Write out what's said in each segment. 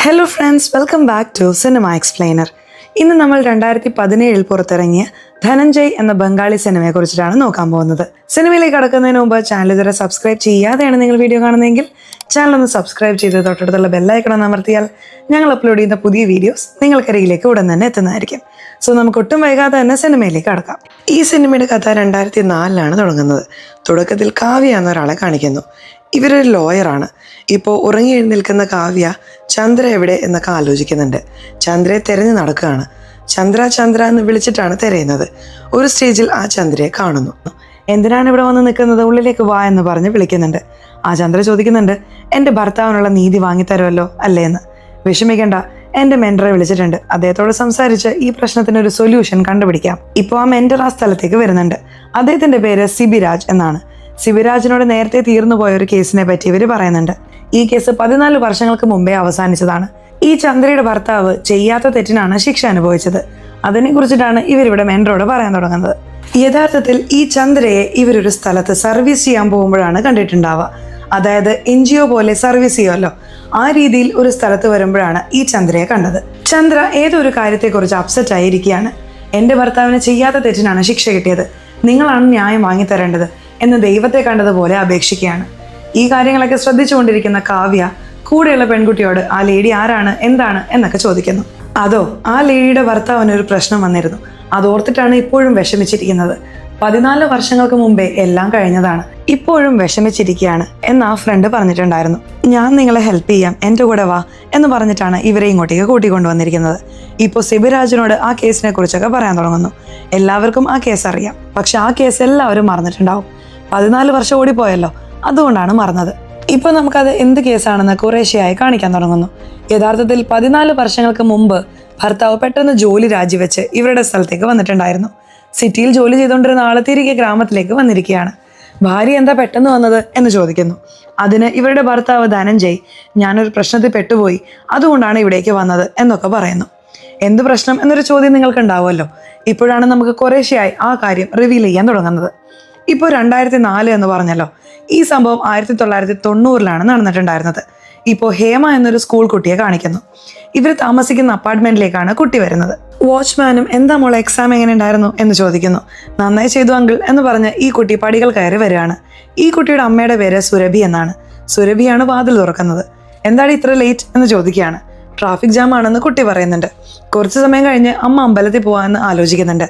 Hello friends, welcome back to Cinema Explainer. ഇന്ന് നമ്മൾ 2017 പുറത്തിറങ്ങിയ ധനഞ്ജയ് എന്ന ബംഗാളി സിനിമയെ കുറിച്ചിട്ടാണ് നോക്കാൻ പോകുന്നത്. സിനിമയിലേക്ക് കടക്കുന്നതിന് മുമ്പ് ചാനൽ ഇതുവരെ സബ്സ്ക്രൈബ് ചെയ്യാതെയാണ് നിങ്ങൾ വീഡിയോ കാണുന്നതെങ്കിൽ ചാനൽ ഒന്ന് സബ്സ്ക്രൈബ് ചെയ്ത് തൊട്ടടുത്തുള്ള ബെല്ലൈക്കൺ ഒന്ന് അമർത്തിയാൽ ഞങ്ങൾ അപ്ലോഡ് ചെയ്യുന്ന പുതിയ വീഡിയോസ് നിങ്ങൾക്കരികിലേക്ക് ഉടൻ തന്നെ എത്തുന്നതായിരിക്കും. സോ നമുക്ക് ഒട്ടും വൈകാതെ തന്നെ സിനിമയിലേക്ക് കടക്കാം. ഈ സിനിമയുടെ കഥ 2004 തുടങ്ങുന്നത്. തുടക്കത്തിൽ കാവ്യ എന്നൊരാളെ കാണിക്കുന്നു. ഇവരൊരു ലോയറാണ്. ഇപ്പോൾ ഉറങ്ങി എഴുന്നേൽക്കുന്ന കാവ്യ ചന്ദ്ര എവിടെ എന്നൊക്കെ ആലോചിക്കുന്നുണ്ട്. ചന്ദ്രയെ തിരഞ്ഞു നടക്കുകയാണ്. ചന്ദ്ര എന്ന് വിളിച്ചിട്ടാണ് തിരയുന്നത്. ഒരു സ്റ്റേജിൽ ആ ചന്ദ്രയെ കാണുന്നു. എന്തിനാണ് ഇവിടെ വന്ന് നിൽക്കുന്നത്, ഉള്ളിലേക്ക് വാ എന്ന് പറഞ്ഞ് വിളിക്കുന്നുണ്ട്. ആ ചന്ദ്ര ചോദിക്കുന്നുണ്ട്, എൻ്റെ ഭർത്താവിനുള്ള നീതി വാങ്ങിത്തരുമല്ലോ അല്ലേ എന്ന്. വിഷമിക്കണ്ട, എൻ്റെ മെൻറ്ററെ വിളിച്ചിട്ടുണ്ട്, അദ്ദേഹത്തോട് സംസാരിച്ച് ഈ പ്രശ്നത്തിനൊരു സൊല്യൂഷൻ കണ്ടുപിടിക്കാം. ഇപ്പോൾ ആ മെൻറ്റർ ആ സ്ഥലത്തേക്ക് വരുന്നുണ്ട്. അദ്ദേഹത്തിൻ്റെ പേര് സിബിരാജ് എന്നാണ്. സിബിരാജിനോട് നേരത്തെ തീർന്നു പോയ ഒരു കേസിനെ പറ്റി ഇവർ പറയുന്നുണ്ട്. ഈ കേസ് 14 വർഷങ്ങൾക്ക് മുമ്പേ അവസാനിച്ചതാണ്. ഈ ചന്ദ്രയുടെ ഭർത്താവ് ചെയ്യാത്ത തെറ്റിനാണ് ശിക്ഷ അനുഭവിച്ചത്. അതിനെ കുറിച്ചിട്ടാണ് ഇവരിവിടെ മെൻറ്ററോട് പറയാൻ തുടങ്ങുന്നത്. യഥാർത്ഥത്തിൽ ഈ ചന്ദ്രയെ ഇവരൊരു സ്ഥലത്ത് സർവീസ് ചെയ്യാൻ പോകുമ്പോഴാണ് കണ്ടിട്ടുണ്ടാവുക. അതായത് NGO പോലെ സർവീസ് ചെയ്യുമല്ലോ, ആ രീതിയിൽ ഒരു സ്ഥലത്ത് വരുമ്പോഴാണ് ഈ ചന്ദ്രയെ കണ്ടത്. ചന്ദ്ര ഏതൊരു കാര്യത്തെക്കുറിച്ച് അപ്സെറ്റ് ആയിരിക്കുകയാണ്. എൻ്റെ ഭർത്താവിന് ചെയ്യാത്ത തെറ്റിനാണ് ശിക്ഷ കിട്ടിയത്, നിങ്ങളാണ് ന്യായം വാങ്ങിത്തരേണ്ടത് എന്ന് ദൈവത്തെ കണ്ടതുപോലെ അപേക്ഷിക്കുകയാണ്. ഈ കാര്യങ്ങളൊക്കെ ശ്രദ്ധിച്ചുകൊണ്ടിരിക്കുന്ന കാവ്യ കൂടെയുള്ള പെൺകുട്ടിയോട് ആ ലേഡി ആരാണ്, എന്താണ് എന്നൊക്കെ ചോദിക്കുന്നു. അതോ, ആ ലേഡിയുടെ ഭർത്താവിന് ഒരു പ്രശ്നം വന്നിരുന്നു, അതോർത്തിട്ടാണ് ഇപ്പോഴും വിഷമിച്ചിരിക്കുന്നത്. 14 വർഷങ്ങൾക്ക് മുമ്പേ എല്ലാം കഴിഞ്ഞതാണ്, ഇപ്പോഴും വിഷമിച്ചിരിക്കുകയാണ് എന്ന് ആ ഫ്രണ്ട് പറഞ്ഞിട്ടുണ്ടായിരുന്നു. ഞാൻ നിങ്ങളെ ഹെൽപ്പ് ചെയ്യാം, എൻ്റെ കൂടെ വാ എന്ന് പറഞ്ഞിട്ടാണ് ഇവരെ ഇങ്ങോട്ടേക്ക് കൂട്ടിക്കൊണ്ടുവന്നിരിക്കുന്നത്. ഇപ്പോൾ സിബിരാജിനോട് ആ കേസിനെ കുറിച്ചൊക്കെ പറയാൻ തുടങ്ങുന്നു. എല്ലാവർക്കും ആ കേസ് അറിയാം, പക്ഷെ ആ കേസ് എല്ലാവരും മറന്നിട്ടുണ്ടാവും. 14 വർഷം ഓടിപ്പോയല്ലോ, അതുകൊണ്ടാണ് മറന്നത്. ഇപ്പൊ നമുക്കത് എന്ത് കേസാണെന്ന് കുറേശ്ശെയായി കാണിക്കാൻ തുടങ്ങുന്നു. യഥാർത്ഥത്തിൽ 14 വർഷങ്ങൾക്ക് മുമ്പ് ഭർത്താവ് പെട്ടെന്ന് ജോലി രാജിവെച്ച് ഇവരുടെ സ്ഥലത്തേക്ക് വന്നിട്ടുണ്ടായിരുന്നു. സിറ്റിയിൽ ജോലി ചെയ്തുകൊണ്ടിരുന്ന ആള് തിരികെ ഗ്രാമത്തിലേക്ക് വന്നിരിക്കുകയാണ്. ഭാര്യ എന്താ പെട്ടെന്ന് വന്നത് എന്ന് ചോദിക്കുന്നു. അതിന് ഇവരുടെ ഭർത്താവ് ധനഞ്ജയ്, ഞാനൊരു പ്രശ്നത്തിൽ പെട്ടുപോയി, അതുകൊണ്ടാണ് ഇവിടേക്ക് വന്നത് എന്നൊക്കെ പറയുന്നു. എന്ത് പ്രശ്നം എന്നൊരു ചോദ്യം നിങ്ങൾക്ക് ഉണ്ടാവുമല്ലോ. ഇപ്പോഴാണ് നമുക്ക് കുറേശ്ശെയായി ആ കാര്യം റിവീൽ ചെയ്യാൻ തുടങ്ങുന്നത്. ഇപ്പോൾ 2004 എന്ന് പറഞ്ഞല്ലോ, ഈ സംഭവം 1990 നടന്നിട്ടുണ്ടായിരുന്നത്. ഇപ്പോൾ ഹേമ എന്നൊരു സ്കൂൾ കുട്ടിയെ കാണിക്കുന്നു. ഇവർ താമസിക്കുന്ന അപ്പാർട്ട്മെന്റിലേക്കാണ് കുട്ടി വരുന്നത്. വാച്ച്മാനും എന്താ മോളെ എക്സാം എങ്ങനെ ഉണ്ടായിരുന്നു എന്ന് ചോദിക്കുന്നു. നന്നായി ചെയ്തു അങ്കിൾ എന്ന് പറഞ്ഞ് ഈ കുട്ടി പടികൾ കയറി വരികയാണ്. ഈ കുട്ടിയുടെ അമ്മയുടെ പേര് സുരഭി എന്നാണ്. സുരഭിയാണ് വാതിൽ തുറക്കുന്നത്. എന്താണ് ഇത്ര ലേറ്റ് എന്ന് ചോദിക്കുകയാണ്. ട്രാഫിക് ജാം ആണെന്ന് കുട്ടി പറയുന്നുണ്ട്. കുറച്ച് സമയം കഴിഞ്ഞ് അമ്മ അമ്പലത്തിൽ പോകാമെന്ന് ആലോചിക്കുന്നുണ്ട്.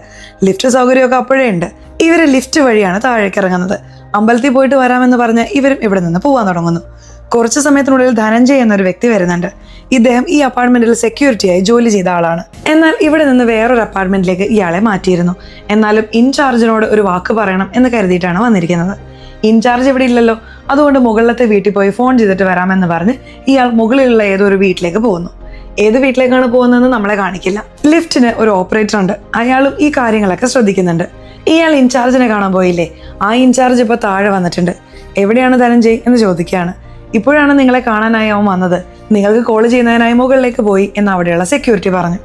ലിഫ്റ്റ് സൗകര്യമൊക്കെ അപ്പോഴേ ഉണ്ട്. ഇവര് ലിഫ്റ്റ് വഴിയാണ് താഴേക്ക് ഇറങ്ങുന്നത്. അമ്പലത്തിൽ പോയിട്ട് വരാമെന്ന് പറഞ്ഞ് ഇവരും ഇവിടെ നിന്ന് പോകാൻ തുടങ്ങുന്നു. കുറച്ച് സമയത്തിനുള്ളിൽ ധനഞ്ജയ് എന്നൊരു വ്യക്തി വരുന്നുണ്ട്. ഇദ്ദേഹം ഈ അപ്പാർട്ട്മെന്റിൽ സെക്യൂരിറ്റിയായി ജോലി ചെയ്ത ആളാണ്. എന്നാൽ ഇവിടെ നിന്ന് വേറൊരു അപ്പാർട്ട്മെന്റിലേക്ക് ഇയാളെ മാറ്റിയിരുന്നു. എന്നാലും ഇൻചാർജിനോട് ഒരു വാക്ക് പറയണം എന്ന് കരുതിയിട്ടാണ് വന്നിരിക്കുന്നത്. ഇൻചാർജ് ഇവിടെ ഇല്ലല്ലോ, അതുകൊണ്ട് മുകളിലത്തെ വീട്ടിൽ പോയി ഫോൺ ചെയ്തിട്ട് വരാമെന്ന് പറഞ്ഞ് ഇയാൾ മുകളിലുള്ള ഏതോ ഒരു വീട്ടിലേക്ക് പോകുന്നു. ഏത് വീട്ടിലേക്കാണ് പോകുന്നതെന്ന് നമ്മളെ കാണിക്കില്ല. ലിഫ്റ്റിന് ഒരു ഓപ്പറേറ്റർ ഉണ്ട്, അയാളും ഈ കാര്യങ്ങളൊക്കെ ശ്രദ്ധിക്കുന്നുണ്ട്. ഇയാൾ ഇൻചാർജിനെ കാണാൻ പോയില്ലേ, ആ ഇൻചാർജ് ഇപ്പോൾ താഴെ വന്നിട്ടുണ്ട്. എവിടെയാണ് ധനഞ്ജയ് എന്ന് ചോദിക്കുകയാണ്. ഇപ്പോഴാണ് നിങ്ങളെ കാണാനായി അവൻ വന്നത്, നിങ്ങൾക്ക് കോൾ ചെയ്യുന്നതിനായി മുകളിലേക്ക് പോയി എന്ന് അവിടെയുള്ള സെക്യൂരിറ്റി പറഞ്ഞു.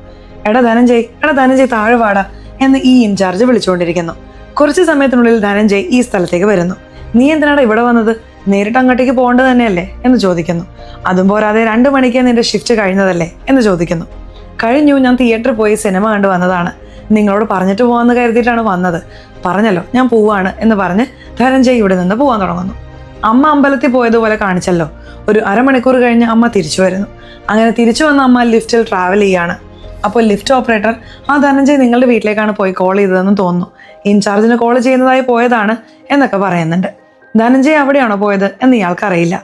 എടാ ധനഞ്ജയ് താഴെ വാടാ എന്ന് ഈ ഇൻചാർജ് വിളിച്ചുകൊണ്ടിരിക്കുന്നു. കുറച്ച് സമയത്തിനുള്ളിൽ ധനഞ്ജയ് ഈ സ്ഥലത്തേക്ക് വരുന്നു. നീ എന്തിനാണ് ഇവിടെ വന്നത്, നേരിട്ട് അങ്ങോട്ടേക്ക് പോകേണ്ടത് തന്നെയല്ലേ എന്ന് ചോദിക്കുന്നു. അതും പോരാതെ 2 മണിക്ക് നിന്റെ ഷിഫ്റ്റ് കഴിഞ്ഞതല്ലേ എന്ന് ചോദിക്കുന്നു. കഴിഞ്ഞു, ഞാൻ തിയേറ്ററിൽ പോയി സിനിമ കണ്ടു വന്നതാണ്, നിങ്ങളോട് പറഞ്ഞിട്ട് പോകാമെന്ന് കരുതിയിട്ടാണ് വന്നത്, പറഞ്ഞല്ലോ ഞാൻ പോവാണ് എന്ന് പറഞ്ഞ് ധനഞ്ജയ് ഇവിടെ നിന്ന് പോകാൻ തുടങ്ങുന്നു. അമ്മ അമ്പലത്തിൽ പോയതുപോലെ കാണിച്ചല്ലോ. ഒരു അരമണിക്കൂർ കഴിഞ്ഞ് അമ്മ തിരിച്ചു വരുന്നു. അങ്ങനെ തിരിച്ചു വന്ന അമ്മ ലിഫ്റ്റിൽ ട്രാവൽ ചെയ്യാണ്. അപ്പോൾ ലിഫ്റ്റ് ഓപ്പറേറ്റർ, ആ ധനഞ്ജയ് നിങ്ങളുടെ വീട്ടിലേക്കാണ് പോയി കോൾ ചെയ്തതെന്ന് തോന്നുന്നു, ഇൻചാർജിന് കോൾ ചെയ്യുന്നതായി പോയതാണ് എന്നൊക്കെ പറയുന്നുണ്ട്. ധനഞ്ജയ് അവിടെയാണോ പോയത് എന്ന് ഇയാൾക്കറിയില്ല.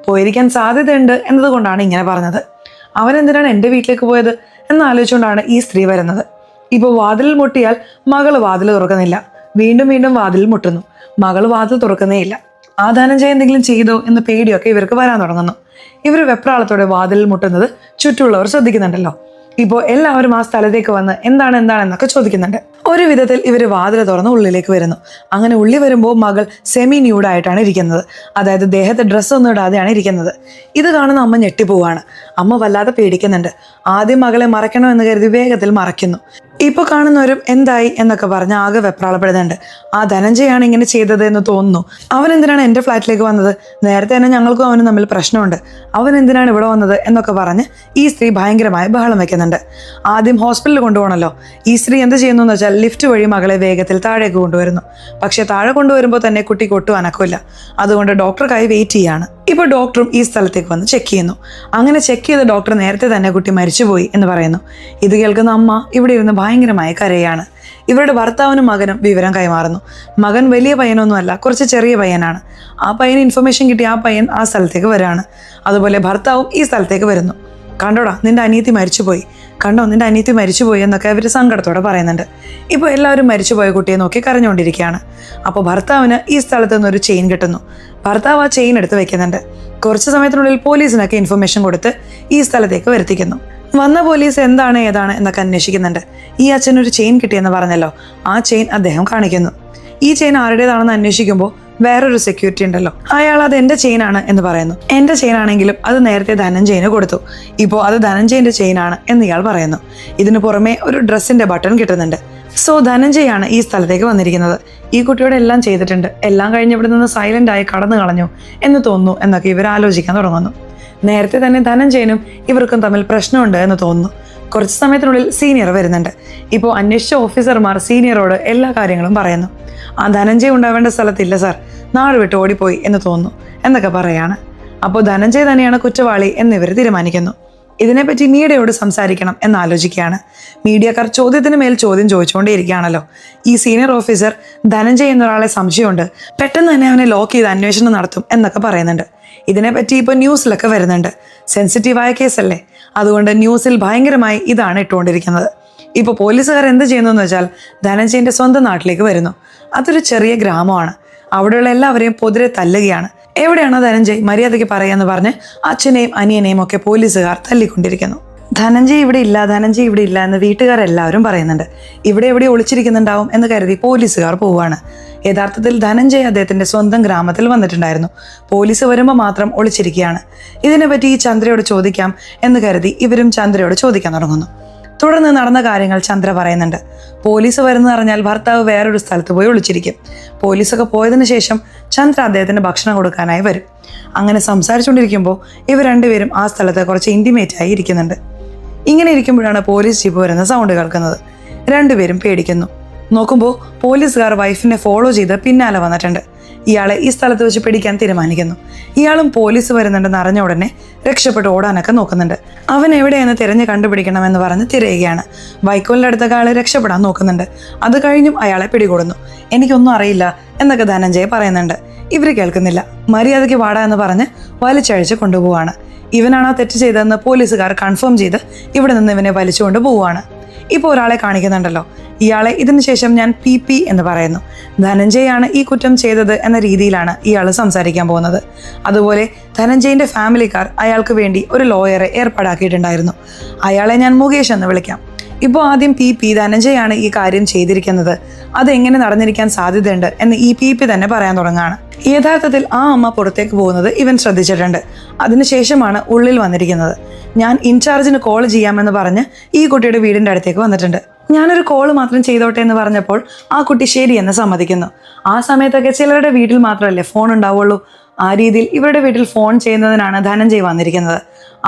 പോയിരിക്കാൻ സാധ്യതയുണ്ട് എന്നതുകൊണ്ടാണ് ഇങ്ങനെ പറഞ്ഞത്. അവനെന്തിനാണ് എൻ്റെ വീട്ടിലേക്ക് പോയത് എന്ന് ആലോചിച്ചുകൊണ്ടാണ് ഈ സ്ത്രീ വരുന്നത്. ഇപ്പോൾ വാതിലിൽ മുട്ടിയാൽ മകള് വാതിൽ തുറക്കുന്നില്ല. വീണ്ടും വാതിൽ മുട്ടുന്നു. മകള് വാതിൽ തുറക്കുന്നേ ഇല്ല. ആ ധനഞ്ജയ് എന്തെങ്കിലും ചെയ്തോ എന്ന പേടിയൊക്കെ ഇവർക്ക് വരാൻ തുടങ്ങുന്നു. ഇവർ വെപ്രാളത്തോടെ വാതിലിൽ മുട്ടുന്നത് ചുറ്റുമുള്ളവർ ശ്രദ്ധിക്കുന്നുണ്ടല്ലോ. ഇപ്പോൾ എല്ലാവരും ആ സ്ഥലത്തേക്ക് വന്ന് എന്താണെന്നൊക്കെ ചോദിക്കുന്നുണ്ട്. ഒരു വിധത്തിൽ ഇവർ വാതിൽ തുറന്ന് ഉള്ളിലേക്ക് വരുന്നു. അങ്ങനെ ഉള്ളി വരുമ്പോൾ മകൾ സെമി ന്യൂഡായിട്ടാണ് ഇരിക്കുന്നത്. അതായത് ദേഹത്തെ ഡ്രസ്സൊന്നും ഇടാതെയാണ് ഇരിക്കുന്നത്. ഇത് കാണുന്ന അമ്മ ഞെട്ടിപ്പോവാണ്. അമ്മ വല്ലാതെ പേടിക്കുന്നുണ്ട്. ആദ്യം മകളെ മറയ്ക്കണമെന്ന് കരുതി വേഗത്തിൽ മറയ്ക്കുന്നു. ഇപ്പോൾ കാണുന്നവരും എന്തായി എന്നൊക്കെ പറഞ്ഞ് ആകെ വെപ്രാളപ്പെടുന്നുണ്ട്. ആ ധനഞ്ജയാണ് ഇങ്ങനെ ചെയ്തത് എന്ന് തോന്നുന്നു. അവൻ എന്തിനാണ് എൻ്റെ ഫ്ലാറ്റിലേക്ക് വന്നത്? നേരത്തെ തന്നെ ഞങ്ങൾക്കും അവനും തമ്മിൽ പ്രശ്നമുണ്ട്. അവൻ എന്തിനാണ് ഇവിടെ വന്നത് എന്നൊക്കെ പറഞ്ഞ് ഈ സ്ത്രീ ഭയങ്കരമായ ബഹളം വെക്കുന്നുണ്ട്. ആദ്യം ഹോസ്പിറ്റലിൽ കൊണ്ടുപോകണമല്ലോ. ഈ സ്ത്രീ എന്ത് ചെയ്യുന്നു എന്ന് വെച്ചാൽ ലിഫ്റ്റ് വഴി മകളെ വേഗത്തിൽ താഴേക്ക് കൊണ്ടുവരുന്നു. പക്ഷെ താഴെ കൊണ്ടുവരുമ്പോൾ തന്നെ കുട്ടിക്ക് ഒട്ടും അനക്കില്ല. അതുകൊണ്ട് ഡോക്ടർക്കായി വെയിറ്റ് ചെയ്യാണ്. ഇപ്പോൾ ഡോക്ടറും ഈ സ്ഥലത്തേക്ക് വന്ന് ചെക്ക് ചെയ്യുന്നു. അങ്ങനെ ചെക്ക് ചെയ്ത ഡോക്ടർ നേരത്തെ തന്നെ കുട്ടി മരിച്ചുപോയി എന്ന് പറയുന്നു. ഇത് കേൾക്കുന്ന അമ്മ ഇവിടെ ഇരുന്ന് ഭയങ്കരമായി കരയാണ്. ഇവരുടെ ഭർത്താവിനും മകനും വിവരം കൈമാറുന്നു. മകൻ വലിയ പയ്യനൊന്നുമല്ല, കുറച്ച് ചെറിയ പയ്യനാണ്. ആ പയ്യന് ഇൻഫർമേഷൻ കിട്ടി ആ പയ്യൻ ആ സ്ഥലത്തേക്ക് വരികയാണ്. അതുപോലെ ഭർത്താവും ഈ സ്ഥലത്തേക്ക് വരുന്നു. കണ്ടോടാ, നിന്റെ അനിയത്തി മരിച്ചുപോയി, കണ്ടോ നിന്റെ അനിയത്തി മരിച്ചുപോയി എന്നൊക്കെ അവർ സങ്കടത്തോടെ പറയുന്നുണ്ട്. ഇപ്പോൾ എല്ലാവരും മരിച്ചുപോയ കുട്ടിയെ നോക്കി കരഞ്ഞുകൊണ്ടിരിക്കുകയാണ്. അപ്പോൾ ഭർത്താവിന് ഈ സ്ഥലത്ത് നിന്നൊരു ചെയിൻ കിട്ടുന്നു. ഭർത്താവ് ആ ചെയിൻ എടുത്ത് വെക്കുന്നുണ്ട്. കുറച്ച് സമയത്തിനുള്ളിൽ പോലീസിനൊക്കെ ഇൻഫർമേഷൻ കൊടുത്ത് ഈ സ്ഥലത്തേക്ക് വരുത്തിക്കുന്നു. വന്ന പോലീസ് എന്താണ് ഏതാണ് എന്നൊക്കെ അന്വേഷിക്കുന്നുണ്ട്. ഈ അച്ഛനൊരു ചെയിൻ കിട്ടിയെന്ന് പറഞ്ഞല്ലോ, ആ ചെയിൻ അദ്ദേഹം കാണിക്കുന്നു. ഈ ചെയിൻ ആരുടേതാണെന്ന് അന്വേഷിക്കുമ്പോൾ വേറൊരു സെക്യൂരിറ്റി ഉണ്ടല്ലോ, അയാൾ അത് എൻ്റെ ചെയിനാണ് എന്ന് പറയുന്നു. എൻ്റെ ചെയിനാണെങ്കിലും അത് നേരത്തെ ധനഞ്ജയന് കൊടുത്തു, ഇപ്പോൾ അത് ധനഞ്ജയൻ്റെ ചെയിനാണ് എന്ന് ഇയാൾ പറയുന്നു. ഇതിനു പുറമെ ഒരു ഡ്രസ്സിൻ്റെ ബട്ടൺ കിട്ടുന്നുണ്ട്. സോ ധനഞ്ജയാണ് ഈ സ്ഥലത്തേക്ക് വന്നിരിക്കുന്നത്. ഈ കുട്ടിയോട് എല്ലാം ചെയ്തിട്ടുണ്ട്, എല്ലാം കഴിഞ്ഞ് ഇവിടെ നിന്ന് സൈലന്റ് ആയി കടന്നു കളഞ്ഞു എന്ന് തോന്നുന്നു എന്നൊക്കെ ഇവർ ആലോചിക്കാൻ തുടങ്ങുന്നു. നേരത്തെ തന്നെ ധനഞ്ജയനും ഇവർക്കും തമ്മിൽ പ്രശ്നമുണ്ട് എന്ന് തോന്നുന്നു. കുറച്ച് സമയത്തിനുള്ളിൽ സീനിയർ വരുന്നുണ്ട്. ഇപ്പോൾ അന്വേഷിച്ച ഓഫീസർമാർ സീനിയറോട് എല്ലാ കാര്യങ്ങളും പറയുന്നു. ആ ധനഞ്ജയ് ഉണ്ടാവേണ്ട സ്ഥലത്തില്ല സാർ, നാട് വിട്ട് ഓടിപ്പോയി എന്ന് തോന്നുന്നു എന്നൊക്കെ പറയാണ്. അപ്പോൾ ധനഞ്ജയ് തന്നെയാണ് കുറ്റവാളി എന്നിവർ തീരുമാനിക്കുന്നു. ഇതിനെപ്പറ്റി മീഡിയയോട് സംസാരിക്കണം എന്നാലോചിക്കുകയാണ്. മീഡിയക്കാർ ചോദ്യത്തിന് മേൽ ചോദ്യം ചോദിച്ചുകൊണ്ടേയിരിക്കുകയാണല്ലോ. ഈ സീനിയർ ഓഫീസർ ധനഞ്ജയ് എന്നൊരാളെ സംശയമുണ്ട്, പെട്ടെന്ന് തന്നെ അവനെ ലോക്ക് ചെയ്ത് അന്വേഷണം നടത്തും എന്നൊക്കെ പറയുന്നുണ്ട്. ഇതിനെപ്പറ്റി ഇപ്പോൾ ന്യൂസിലൊക്കെ വരുന്നുണ്ട്. സെൻസിറ്റീവായ കേസല്ലേ, അതുകൊണ്ട് ന്യൂസിൽ ഭയങ്കരമായി ഇതാണ് ഇട്ടുകൊണ്ടിരിക്കുന്നത്. ഇപ്പോൾ പോലീസുകാർ എന്ത് ചെയ്യുന്നു എന്ന് വെച്ചാൽ ധനഞ്ജയൻ്റെ സ്വന്തം നാട്ടിലേക്ക് വരുന്നു. അതൊരു ചെറിയ ഗ്രാമമാണ്. അവിടെയുള്ള എല്ലാവരെയും പൊതുവെ തല്ലുകയാണ്. എവിടെയാണോ ധനഞ്ജയ്, മര്യാദയ്ക്ക് പറയാന്ന് പറഞ്ഞ് അച്ഛനെയും അനിയനെയും ഒക്കെ പോലീസുകാർ തല്ലിക്കൊണ്ടിരിക്കുന്നു. ധനഞ്ജയ് ഇവിടെ ഇല്ല, ധനഞ്ജയ് ഇവിടെ ഇല്ല എന്ന് വീട്ടുകാരെല്ലാവരും പറയുന്നുണ്ട്. ഇവിടെ എവിടെ ഒളിച്ചിരിക്കുന്നുണ്ടാവും എന്ന് കരുതി പോലീസുകാർ പോവുകയാണ്. യഥാർത്ഥത്തിൽ ധനഞ്ജയ് അദ്ദേഹത്തിന്റെ സ്വന്തം ഗ്രാമത്തിൽ വന്നിട്ടുണ്ടായിരുന്നു. പോലീസ് വരുമ്പോൾ മാത്രം ഒളിച്ചിരിക്കുകയാണ്. ഇതിനെപ്പറ്റി ഈ ചന്ദ്രയോട് ചോദിക്കാം എന്ന് കരുതി ഇവരും ചന്ദ്രയോട് ചോദിക്കാൻ തുടങ്ങുന്നു. തുടർന്ന് നടന്ന കാര്യങ്ങൾ ചന്ദ്ര പറയുന്നുണ്ട്. പോലീസ് വരുന്നത് അറിഞ്ഞാൽ ഭർത്താവ് വേറൊരു സ്ഥലത്ത് പോയി ഒളിച്ചിരിക്കും. പോലീസൊക്കെ പോയതിനു ശേഷം ചന്ദ്ര അദ്ദേഹത്തിന് ഭക്ഷണം കൊടുക്കാനായി വരും. അങ്ങനെ സംസാരിച്ചുകൊണ്ടിരിക്കുമ്പോൾ ഇവർ രണ്ടുപേരും ആ സ്ഥലത്ത് കുറച്ച് ഇൻറ്റിമേറ്റ് ആയി ഇരിക്കുന്നുണ്ട്. ഇങ്ങനെ ഇരിക്കുമ്പോഴാണ് പോലീസ് ജീപ്പ് വരുന്ന സൗണ്ട് കേൾക്കുന്നത്. രണ്ടുപേരും പേടിക്കുന്നു. നോക്കുമ്പോൾ പോലീസുകാർ വൈഫിനെ ഫോളോ ചെയ്ത് പിന്നാലെ വന്നിട്ടുണ്ട്. ഇയാളെ ഈ സ്ഥലത്ത് വെച്ച് പിടിക്കാൻ തീരുമാനിക്കുന്നു. ഇയാളും പോലീസ് വരുന്നുണ്ടെന്ന് അറിഞ്ഞ ഉടനെ രക്ഷപ്പെട്ട് ഓടാനൊക്കെ നോക്കുന്നുണ്ട്. അവൻ എവിടെയെന്ന് തിരഞ്ഞ് കണ്ടുപിടിക്കണമെന്ന് പറഞ്ഞ് തിരയുകയാണ്. വൈക്കോലിൻ്റെ അടുത്തൊക്കെ ആളെ രക്ഷപ്പെടാൻ നോക്കുന്നുണ്ട്. അത് കഴിഞ്ഞും അയാളെ പിടികൂടുന്നു. എനിക്കൊന്നും അറിയില്ല എന്നൊക്കെ ധനഞ്ജയ് പറയുന്നുണ്ട്. ഇവർ കേൾക്കുന്നില്ല. മര്യാദയ്ക്ക് വാടാ എന്ന് പറഞ്ഞ് വലിച്ചഴിച്ച് കൊണ്ടുപോവാണ്. ഇവനാണോ തെറ്റ് ചെയ്തതെന്ന് പോലീസുകാർ കൺഫേം ചെയ്ത് ഇവിടെ നിന്ന് ഇവനെ വലിച്ചുകൊണ്ട് പോവുകയാണ്. ഇപ്പോൾ ഒരാളെ കാണിക്കുന്നുണ്ടല്ലോ, ഇയാളെ ഇതിനു ശേഷം ഞാൻ പി എന്ന് പറയുന്നു. ധനഞ്ജയാണ് ഈ കുറ്റം ചെയ്തത് എന്ന രീതിയിലാണ് ഇയാൾ സംസാരിക്കാൻ പോകുന്നത്. അതുപോലെ ധനഞ്ജയിൻ്റെ ഫാമിലിക്കാർ അയാൾക്ക് വേണ്ടി ഒരു ലോയറെ ഏർപ്പാടാക്കിയിട്ടുണ്ടായിരുന്നു. അയാളെ ഞാൻ മുകേഷ് എന്ന് വിളിക്കാം. ഇപ്പോൾ ആദ്യം പി ധനഞ്ജയാണ് ഈ കാര്യം ചെയ്തിരിക്കുന്നത്, അതെങ്ങനെ നടന്നിരിക്കാൻ സാധ്യതയുണ്ട് എന്ന് ഈ പി തന്നെ പറയാൻ തുടങ്ങുകയാണ്. യഥാർത്ഥത്തിൽ ആ അമ്മ പുറത്തേക്ക് പോകുന്നത് ഇവൻ ശ്രദ്ധിച്ചിട്ടുണ്ട്. അതിനുശേഷമാണ് ഉള്ളിൽ വന്നിരിക്കുന്നത്. ഞാൻ ഇൻചാർജിന് കോൾ ചെയ്യാമെന്ന് പറഞ്ഞ് ഈ കുട്ടിയുടെ വീടിൻ്റെ അടുത്തേക്ക് വന്നിട്ടുണ്ട്. ഞാനൊരു കോൾ മാത്രം ചെയ്തോട്ടെ എന്ന് പറഞ്ഞപ്പോൾ ആ കുട്ടി ശരിയെന്ന് സമ്മതിക്കുന്നു. ആ സമയത്തൊക്കെ ചിലരുടെ വീട്ടിൽ മാത്രമല്ലേ ഫോൺ ഉണ്ടാവുള്ളൂ. ആ രീതിയിൽ ഇവരുടെ വീട്ടിൽ ഫോൺ ചെയ്യുന്നതിനാണ് ധനഞ്ജയ് വന്നിരിക്കുന്നത്.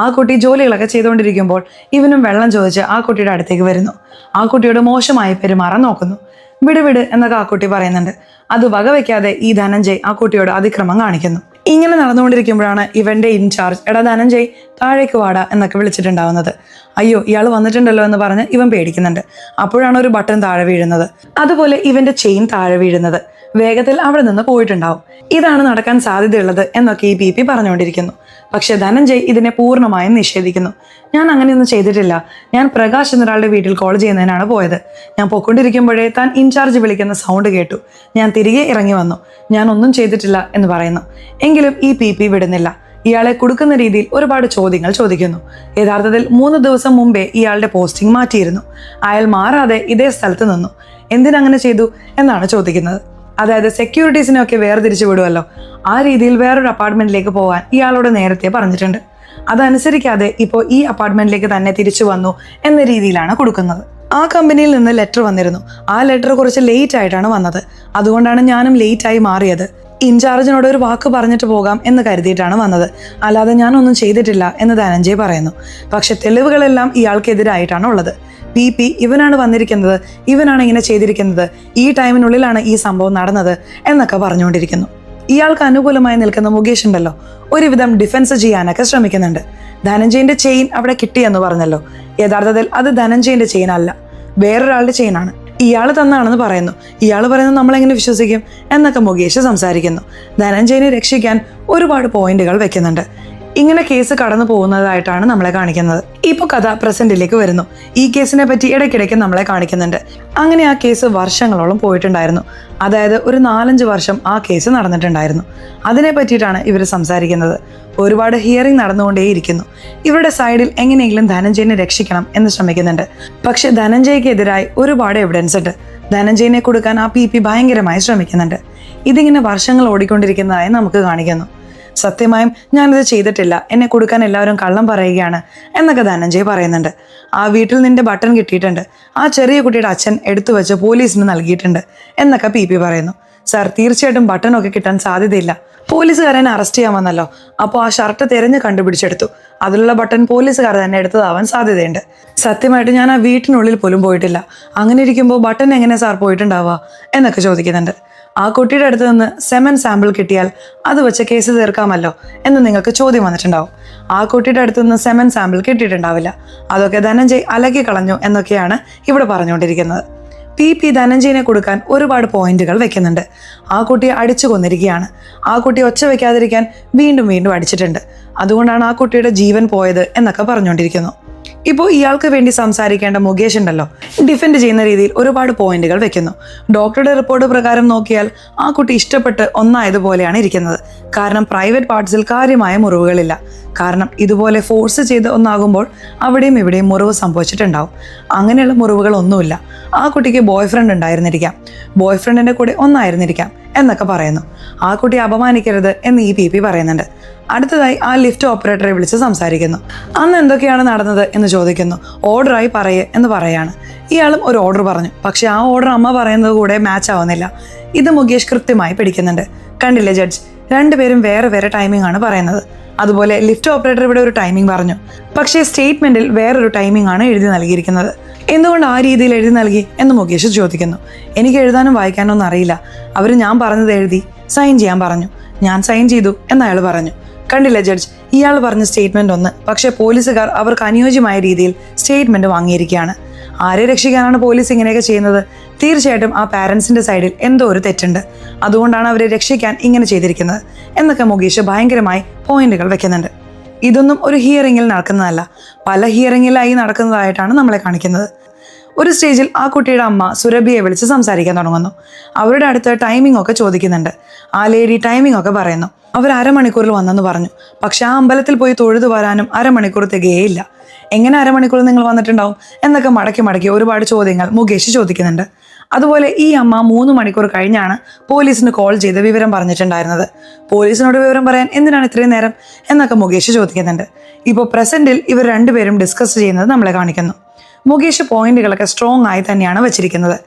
ആ കുട്ടി ജോലികളൊക്കെ ചെയ്തുകൊണ്ടിരിക്കുമ്പോൾ ഇവനും വെള്ളം ചോദിച്ച് ആ കുട്ടിയുടെ അടുത്തേക്ക് വരുന്നു. ആ കുട്ടിയോട് മോശമായി പെരുമാറാൻ നോക്കുന്നു. വിട് എന്നൊക്കെ ആ കുട്ടി പറയുന്നുണ്ട്. അത് വകവെക്കാതെ ഈ ധനഞ്ജയ് ആ കുട്ടിയോട് അതിക്രമം കാണിക്കുന്നു. ഇങ്ങനെ നടന്നുകൊണ്ടിരിക്കുമ്പോഴാണ് ഇവന്റെ ഇൻചാർജ് എടാ ധനഞ്ജയ് താഴേക്ക് വാടാ എന്നൊക്കെ വിളിച്ചിട്ടുണ്ടാവുന്നത്. അയ്യോ ഇയാൾ വന്നിട്ടുണ്ടല്ലോ എന്ന് പറഞ്ഞ് ഇവൻ പേടിക്കുന്നുണ്ട്. അപ്പോഴാണ് ഒരു ബട്ടൺ താഴെ വീഴുന്നത്. അതുപോലെ ഇവന്റെ ചെയിൻ താഴെ വീഴുന്നത്. വേഗത്തിൽ അവിടെ നിന്ന് പോയിട്ടുണ്ടാവും. ഇതാണ് നടക്കാൻ സാധ്യതയുള്ളത് എന്നൊക്കെ ഈ പി പറഞ്ഞുകൊണ്ടിരിക്കുന്നു. പക്ഷെ ധനഞ്ജയ് ഇതിനെ പൂർണ്ണമായും നിഷേധിക്കുന്നു. ഞാൻ അങ്ങനെയൊന്നും ചെയ്തിട്ടില്ല. ഞാൻ പ്രകാശ് എന്നൊരാളുടെ വീട്ടിൽ കോൾ ചെയ്യുന്നതിനാണ് പോയത്. ഞാൻ പൊക്കൊണ്ടിരിക്കുമ്പോഴേ താൻ ഇൻചാർജ് വിളിക്കുന്ന സൗണ്ട് കേട്ടു. ഞാൻ തിരികെ ഇറങ്ങി വന്നു. ഞാൻ ഒന്നും ചെയ്തിട്ടില്ല എന്ന് പറയുന്നു. എങ്കിലും ഈ പി വിടുന്നില്ല. ഇയാളെ കൊടുക്കുന്ന രീതിയിൽ ഒരുപാട് ചോദ്യങ്ങൾ ചോദിക്കുന്നു. യഥാർത്ഥത്തിൽ 3 ദിവസം മുമ്പേ ഇയാളുടെ പോസ്റ്റിംഗ് മാറ്റിയിരുന്നു. അയാൾ മാറാതെ ഇതേ സ്ഥലത്ത് നിന്നു. എന്തിനങ്ങനെ ചെയ്തു എന്നാണ് ചോദിക്കുന്നത്. അതായത് സെക്യൂരിറ്റീസിനെയൊക്കെ വേർതിരിച്ചു വിടുമല്ലോ, ആ രീതിയിൽ വേറൊരു അപ്പാർട്ട്മെന്റിലേക്ക് പോകാൻ ഇയാളോട് നേരത്തെ പറഞ്ഞിട്ടുണ്ട്. അതനുസരിക്കാതെ ഇപ്പോൾ ഈ അപ്പാർട്ട്മെന്റിലേക്ക് തന്നെ തിരിച്ചു വന്നു എന്ന രീതിയിലാണ് കൊടുക്കുന്നത്. ആ കമ്പനിയിൽ നിന്ന് ലെറ്റർ വന്നിരുന്നു. ആ ലെറ്റർ കുറച്ച് ലേറ്റ് ആയിട്ടാണ് വന്നത്. അതുകൊണ്ടാണ് ഞാനും ലേറ്റായി മാറിയത്. ഇൻചാർജിനോട് ഒരു വാക്ക് പറഞ്ഞിട്ട് പോകാം എന്ന് കരുതിയിട്ടാണ് വന്നത്, അല്ലാതെ ഞാനൊന്നും ചെയ്തിട്ടില്ല എന്ന് ധനഞ്ജയ് പറയുന്നു. പക്ഷെ തെളിവുകളെല്ലാം ഇയാൾക്കെതിരായിട്ടാണ് ഉള്ളത്. പി ഇവനാണ് വന്നിരിക്കുന്നത്, ഇവനാണ് ഇങ്ങനെ ചെയ്തിരിക്കുന്നത്, ഈ ടൈമിനുള്ളിലാണ് ഈ സംഭവം നടന്നത് എന്നൊക്കെ പറഞ്ഞുകൊണ്ടിരിക്കുന്നു. ഇയാൾക്ക് അനുകൂലമായി നിൽക്കുന്ന മുകേഷ് ഉണ്ടല്ലോ, ഒരുവിധം ഡിഫൻസ് ചെയ്യാനൊക്കെ ശ്രമിക്കുന്നുണ്ട്. ധനഞ്ജയന്റെ ചെയിൻ അവിടെ കിട്ടിയെന്ന് പറഞ്ഞല്ലോ, യഥാർത്ഥത്തിൽ അത് ധനഞ്ജയന്റെ ചെയിൻ അല്ല, വേറൊരാളുടെ ചെയിനാണ്. ഇയാൾ തന്നാണെന്ന് പറയുന്നു. ഇയാൾ പറയുന്നത് നമ്മളെങ്ങനെ വിശ്വസിക്കും എന്നൊക്കെ മുകേഷ് സംസാരിക്കുന്നു. ധനഞ്ജയനെ രക്ഷിക്കാൻ ഒരുപാട് പോയിന്റുകൾ വെക്കുന്നുണ്ട്. ഇങ്ങനെ കേസ് കടന്നു പോകുന്നതായിട്ടാണ് നമ്മളെ കാണിക്കുന്നത്. ഇപ്പോൾ കഥ പ്രസന്റിലേക്ക് വരുന്നു. ഈ കേസിനെ പറ്റി ഇടയ്ക്കിടയ്ക്ക് നമ്മളെ കാണിക്കുന്നുണ്ട്. അങ്ങനെ ആ കേസ് വർഷങ്ങളോളം പോയിട്ടുണ്ടായിരുന്നു. അതായത് ഒരു 4-5 വർഷം ആ കേസ് നടന്നിട്ടുണ്ടായിരുന്നു. അതിനെ പറ്റിയിട്ടാണ് ഇവർ സംസാരിക്കുന്നത്. ഒരുപാട് ഹിയറിംഗ് നടന്നുകൊണ്ടേയിരിക്കുന്നു. ഇവരുടെ സൈഡിൽ എങ്ങനെയെങ്കിലും ധനഞ്ജയനെ രക്ഷിക്കണം എന്ന് ശ്രമിക്കുന്നുണ്ട്. പക്ഷെ ധനഞ്ജയ്ക്കെതിരായി ഒരുപാട് എവിഡൻസ് ഉണ്ട്. ധനഞ്ജയനെ കൊടുക്കാൻ ആ പി ഭയങ്കരമായി ശ്രമിക്കുന്നുണ്ട്. ഇതിങ്ങനെ വർഷങ്ങൾ ഓടിക്കൊണ്ടിരിക്കുന്നതായി നമുക്ക് കാണിക്കുന്നു. സത്യമായും ഞാനിത് ചെയ്തിട്ടില്ല, എന്നെ കൊടുക്കാൻ എല്ലാവരും കള്ളം പറയുകയാണ് എന്നൊക്കെ ധനഞ്ജയ് പറയുന്നുണ്ട്. ആ വീട്ടിൽ നിന്റെ ബട്ടൺ കിട്ടിയിട്ടുണ്ട്, ആ ചെറിയ കുട്ടിയുടെ അച്ഛൻ എടുത്തു വെച്ച് പോലീസിന് നൽകിയിട്ടുണ്ട് എന്നൊക്കെ പി പറയുന്നു. സാർ, തീർച്ചയായിട്ടും ബട്ടണൊക്കെ കിട്ടാൻ സാധ്യതയില്ല. പോലീസുകാരനെ അറസ്റ്റ് ചെയ്യാൻ വന്നല്ലോ, അപ്പോൾ ആ ഷർട്ട് തിരഞ്ഞ് കണ്ടുപിടിച്ചെടുത്തു. അതിലുള്ള ബട്ടൺ പോലീസുകാർ തന്നെ എടുത്തതാവാൻ സാധ്യതയുണ്ട്. സത്യമായിട്ട് ഞാൻ ആ വീട്ടിനുള്ളിൽ പോലും പോയിട്ടില്ല. അങ്ങനെ ഇരിക്കുമ്പോൾ ബട്ടൺ എങ്ങനെ സാർ പോയിട്ടുണ്ടാവുക എന്നൊക്കെ ചോദിക്കുന്നുണ്ട്. ആ കുട്ടിയുടെ അടുത്ത് നിന്ന് സെമൻ സാമ്പിൾ കിട്ടിയാൽ അത് വെച്ച് കേസ് തീർക്കാമല്ലോ എന്ന് നിങ്ങൾക്ക് ചോദ്യം വന്നിട്ടുണ്ടാവും. ആ കുട്ടിയുടെ അടുത്ത് നിന്ന് സെമൻ സാമ്പിൾ കിട്ടിയിട്ടുണ്ടാവില്ല. അതൊക്കെ ധനഞ്ജയ് അലക്കി കളഞ്ഞു എന്നൊക്കെയാണ് ഇവിടെ പറഞ്ഞുകൊണ്ടിരിക്കുന്നത്. പി ധനഞ്ജയനെ കൊടുക്കാൻ ഒരുപാട് പോയിന്റുകൾ വെക്കുന്നുണ്ട്. ആ കുട്ടിയെ അടിച്ചു കൊന്നിരിക്കുകയാണ്. ആ കുട്ടി ഒച്ച വെക്കാതിരിക്കാൻ വീണ്ടും വീണ്ടും അടിച്ചിട്ടുണ്ട്. അതുകൊണ്ടാണ് ആ കുട്ടിയുടെ ജീവൻ പോയത് എന്നൊക്കെ പറഞ്ഞുകൊണ്ടിരിക്കുന്നു. ഇപ്പോൾ ഇയാൾക്ക് വേണ്ടി സംസാരിക്കേണ്ട മുകേഷ് ഉണ്ടല്ലോ, ഡിഫെൻഡ് ചെയ്യുന്ന രീതിയിൽ ഒരുപാട് പോയിന്റുകൾ വെക്കുന്നു. ഡോക്ടറുടെ റിപ്പോർട്ട് പ്രകാരം നോക്കിയാൽ ആ കുട്ടി ഇഷ്ടപ്പെട്ട് ഒന്നായതുപോലെയാണ് ഇരിക്കുന്നത്. കാരണം പ്രൈവറ്റ് പാർട്സിൽ കാര്യമായ മുറിവുകളില്ല. കാരണം ഇതുപോലെ ഫോഴ്സ് ചെയ്ത് ഒന്നാകുമ്പോൾ അവിടെയും ഇവിടെയും മുറിവ് സംഭവിച്ചിട്ടുണ്ടാവും. അങ്ങനെയുള്ള മുറിവുകളൊന്നുമില്ല. ആ കുട്ടിക്ക് ബോയ് ഫ്രണ്ട് ഉണ്ടായിരുന്നിരിക്കാം, ബോയ് ഫ്രണ്ടിൻ്റെ കൂടെ ഒന്നായിരുന്നിരിക്കാം എന്നൊക്കെ പറയുന്നു. ആ കുട്ടിയെ അപമാനിക്കരുത് എന്ന് ഈ പി പറയുന്നുണ്ട്. അടുത്തതായി ആ ലിഫ്റ്റ് ഓപ്പറേറ്ററെ വിളിച്ച് സംസാരിക്കുന്നു. അന്ന് എന്തൊക്കെയാണ് നടന്നത് എന്ന് ചോദിക്കുന്നു. ഓർഡറായി പറയേ എന്ന് പറയാണ്. ഇയാളും ഒരു ഓർഡർ പറഞ്ഞു. പക്ഷെ ആ ഓർഡർ അമ്മ പറയുന്നത് കൂടെ മാച്ച് ആവുന്നില്ല. ഇത് മുകേഷ് കൃത്യമായി പിടിക്കുന്നുണ്ട്. കണ്ടില്ലേ ജഡ്ജ്, രണ്ടുപേരും വേറെ വേറെ ടൈമിംഗ് ആണ് പറയുന്നത്. അതുപോലെ ലിഫ്റ്റ് ഓപ്പറേറ്റർ ഇവിടെ ഒരു ടൈമിംഗ് പറഞ്ഞു, പക്ഷേ സ്റ്റേറ്റ്മെന്റിൽ വേറൊരു ടൈമിംഗ് ആണ് എഴുതി നൽകിയിരിക്കുന്നത്. എന്തുകൊണ്ട് ആ രീതിയിൽ എഴുതി നൽകി എന്ന് മുകേഷ് ചോദിക്കുന്നു. എനിക്ക് എഴുതാനും വായിക്കാനോ ഒന്നും അറിയില്ല. അവർ ഞാൻ പറഞ്ഞത് എഴുതി സൈൻ ചെയ്യാൻ പറഞ്ഞു, ഞാൻ സൈൻ ചെയ്തു എന്ന് അയാൾ പറഞ്ഞു. കണ്ടില്ല ജഡ്ജ്, ഇയാൾ പറഞ്ഞ സ്റ്റേറ്റ്മെന്റ് ഒന്ന്, പക്ഷേ പോലീസുകാർ അവർക്ക് അനുയോജ്യമായ രീതിയിൽ സ്റ്റേറ്റ്മെന്റ് വാങ്ങിയിരിക്കുകയാണ്. ആരെ രക്ഷിക്കാനാണ് പോലീസ് ഇങ്ങനെയൊക്കെ ചെയ്യുന്നത്? തീർച്ചയായിട്ടും ആ പാരൻസിന്റെ സൈഡിൽ എന്തോ ഒരു തെറ്റുണ്ട്. അതുകൊണ്ടാണ് അവരെ രക്ഷിക്കാൻ ഇങ്ങനെ ചെയ്തിരിക്കുന്നത് എന്നൊക്കെ മുകേഷ് ഭയങ്കരമായി പോയിന്റുകൾ വെക്കുന്നുണ്ട്. ഇതൊന്നും ഒരു ഹിയറിംഗിൽ നടക്കുന്നതല്ല, പല ഹിയറിംഗിലായി നടക്കുന്നതായിട്ടാണ് നമ്മളെ കാണിക്കുന്നത്. ഒരു സ്റ്റേജിൽ ആ കുട്ടിയുടെ അമ്മ സുരഭിയെ വിളിച്ച് സംസാരിക്കാൻ തുടങ്ങുന്നു. അവരുടെ അടുത്ത് ടൈമിംഗ് ഒക്കെ ചോദിക്കുന്നുണ്ട്. ആ ലേഡി ടൈമിംഗ് ഒക്കെ പറയുന്നു. അവർ 1/2 മണിക്കൂറിൽ വന്നെന്ന് പറഞ്ഞു. പക്ഷെ ആ അമ്പലത്തിൽ പോയി തൊഴുതു വരാനും 1/2 മണിക്കൂർ തികയേയില്ല. എങ്ങനെ 1/2 മണിക്കൂർ നിങ്ങൾ വന്നിട്ടുണ്ടാവും എന്നൊക്കെ മടക്കി ഒരുപാട് ചോദ്യങ്ങൾ മുകേഷ് ചോദിക്കുന്നുണ്ട്. അതുപോലെ ഈ അമ്മ 3 മണിക്കൂർ കഴിഞ്ഞാണ് പോലീസിന് കോൾ ചെയ്ത് വിവരം പറഞ്ഞിട്ടുണ്ടായിരുന്നത്. പോലീസിനോട് വിവരം പറയാൻ എന്തിനാണ് ഇത്രയും നേരം എന്നൊക്കെ മുകേഷ് ചോദിക്കുന്നുണ്ട്. ഇപ്പോൾ പ്രസന്റിൽ ഇവർ രണ്ടുപേരും ഡിസ്കസ് ചെയ്യുന്നത് നമ്മളെ കാണിക്കുന്നു. മുകേഷ് പോയിന്റുകളൊക്കെ സ്ട്രോങ് ആയി തന്നെയാണ് വെച്ചിരിക്കുന്നത്.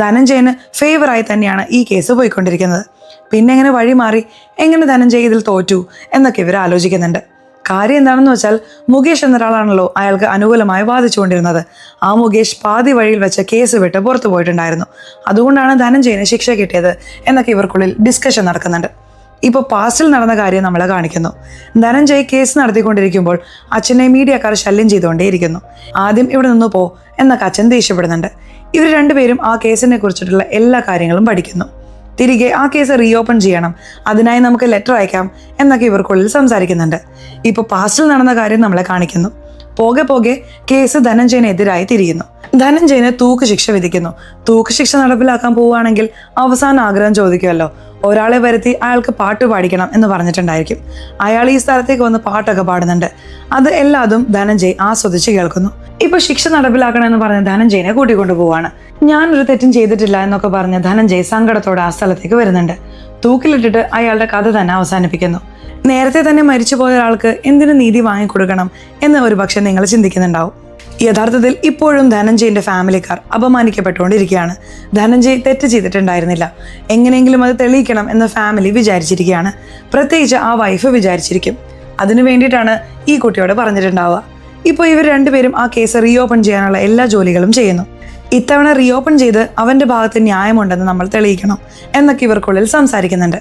ധനഞ്ജയന് ഫേവറായി തന്നെയാണ് ഈ കേസ് പോയിക്കൊണ്ടിരിക്കുന്നത്. പിന്നെ എങ്ങനെ വഴി മാറി, എങ്ങനെ ധനഞ്ജയ് ഇതിൽ തോറ്റു എന്നൊക്കെ ഇവർ ആലോചിക്കുന്നുണ്ട്. കാര്യം എന്താണെന്ന് വെച്ചാൽ മുകേഷ് എന്നൊരാളാണല്ലോ അയാൾക്ക് അനുകൂലമായി വാദിച്ചുകൊണ്ടിരുന്നത്. ആ മുകേഷ് പാതി വഴിയിൽ വെച്ച് കേസ് വിട്ട് പുറത്തു പോയിട്ടുണ്ടായിരുന്നു. അതുകൊണ്ടാണ് ധനഞ്ജയന് ശിക്ഷ കിട്ടിയത് എന്നൊക്കെ ഇവർക്കുള്ളിൽ ഡിസ്കഷൻ നടക്കുന്നുണ്ട്. ഇപ്പോൾ പാസ്റ്റിൽ നടന്ന കാര്യം നമ്മളെ കാണിക്കുന്നു. ധനഞ്ജയ് കേസ് നടത്തിക്കൊണ്ടിരിക്കുമ്പോൾ അച്ഛനെ മീഡിയക്കാർ ശല്യം ചെയ്തുകൊണ്ടേയിരിക്കുന്നു. ആദ്യം ഇവിടെ നിന്ന് പോ എന്നൊക്കെ അച്ഛൻ ദേഷ്യപ്പെടുന്നുണ്ട്. ഇവർ രണ്ടുപേരും ആ കേസിനെ കുറിച്ചിട്ടുള്ള എല്ലാ കാര്യങ്ങളും പഠിക്കുന്നു. തിരികെ ആ കേസ് റീഓപ്പൺ ചെയ്യണം, അതിനായി നമുക്ക് ലെറ്റർ അയക്കാം എന്നൊക്കെ ഇവർക്കുള്ളിൽ സംസാരിക്കുന്നുണ്ട്. ഇപ്പോൾ പാസ്റ്റിൽ നടന്ന കാര്യം നമ്മളെ കാണിക്കുന്നു. പോകെ കേസ് ധനഞ്ജയനെതിരായി തിരിയുന്നു. ധനഞ്ജയന് തൂക്ക് ശിക്ഷ വിധിക്കുന്നു. തൂക്ക് ശിക്ഷ നടപ്പിലാക്കാൻ പോവുകയാണെങ്കിൽ അവസാന ആഗ്രഹം ചോദിക്കുമല്ലോ, ഒരാളെ വരുത്തി അയാൾക്ക് പാട്ട് പാടിക്കണം എന്ന് പറഞ്ഞിട്ടുണ്ടായിരിക്കും. അയാൾ ഈ സ്ഥലത്തേക്ക് വന്ന് പാട്ടൊക്കെ പാടുന്നുണ്ട്. അത് എല്ലാതും ധനഞ്ജയ് ആസ്വദിച്ച് കേൾക്കുന്നു. ഇപ്പൊ ശിക്ഷ നടപ്പിലാക്കണം എന്ന് പറഞ്ഞ് ധനഞ്ജയനെ കൂട്ടിക്കൊണ്ടു പോവാണ്. ഞാനൊരു തെറ്റും ചെയ്തിട്ടില്ല എന്നൊക്കെ പറഞ്ഞ് ധനഞ്ജയ് സങ്കടത്തോടെ ആ സ്ഥലത്തേക്ക് വരുന്നുണ്ട്. തൂക്കിലിട്ടിട്ട് അയാളുടെ കഥ തന്നെ അവസാനിപ്പിക്കുന്നു. നേരത്തെ തന്നെ മരിച്ചുപോയ ഒരാൾക്ക് എന്തിനു നീതി വാങ്ങിക്കൊടുക്കണം എന്ന് ഒരു പക്ഷെ നിങ്ങൾ ചിന്തിക്കുന്നുണ്ടാവും. യഥാർത്ഥത്തിൽ ഇപ്പോഴും ധനഞ്ജയിന്റെ ഫാമിലിക്കാർ അപമാനിക്കപ്പെട്ടുകൊണ്ടിരിക്കുകയാണ്. ധനഞ്ജയ് തെറ്റ് ചെയ്തിട്ടുണ്ടായിരുന്നില്ല, എങ്ങനെയെങ്കിലും അത് തെളിയിക്കണം എന്ന് ഫാമിലി വിചാരിച്ചിരിക്കുകയാണ്. പ്രത്യേകിച്ച് ആ വൈഫ് വിചാരിച്ചിരിക്കും. അതിനു വേണ്ടിയിട്ടാണ് ഈ കുട്ടിയോട് പറഞ്ഞിട്ടുണ്ടാവുക. ഇപ്പോൾ ഇവർ രണ്ടുപേരും ആ കേസ് റീഓപ്പൺ ചെയ്യാനുള്ള എല്ലാ ജോലികളും ചെയ്യുന്നു. ഇത്തവണ റീഓപ്പൺ ചെയ്ത് അവന്റെ ഭാഗത്ത് ന്യായമുണ്ടെന്ന് നമ്മൾ തെളിയിക്കണം എന്നൊക്കെ ഇവർക്കുള്ളിൽ സംസാരിക്കുന്നുണ്ട്.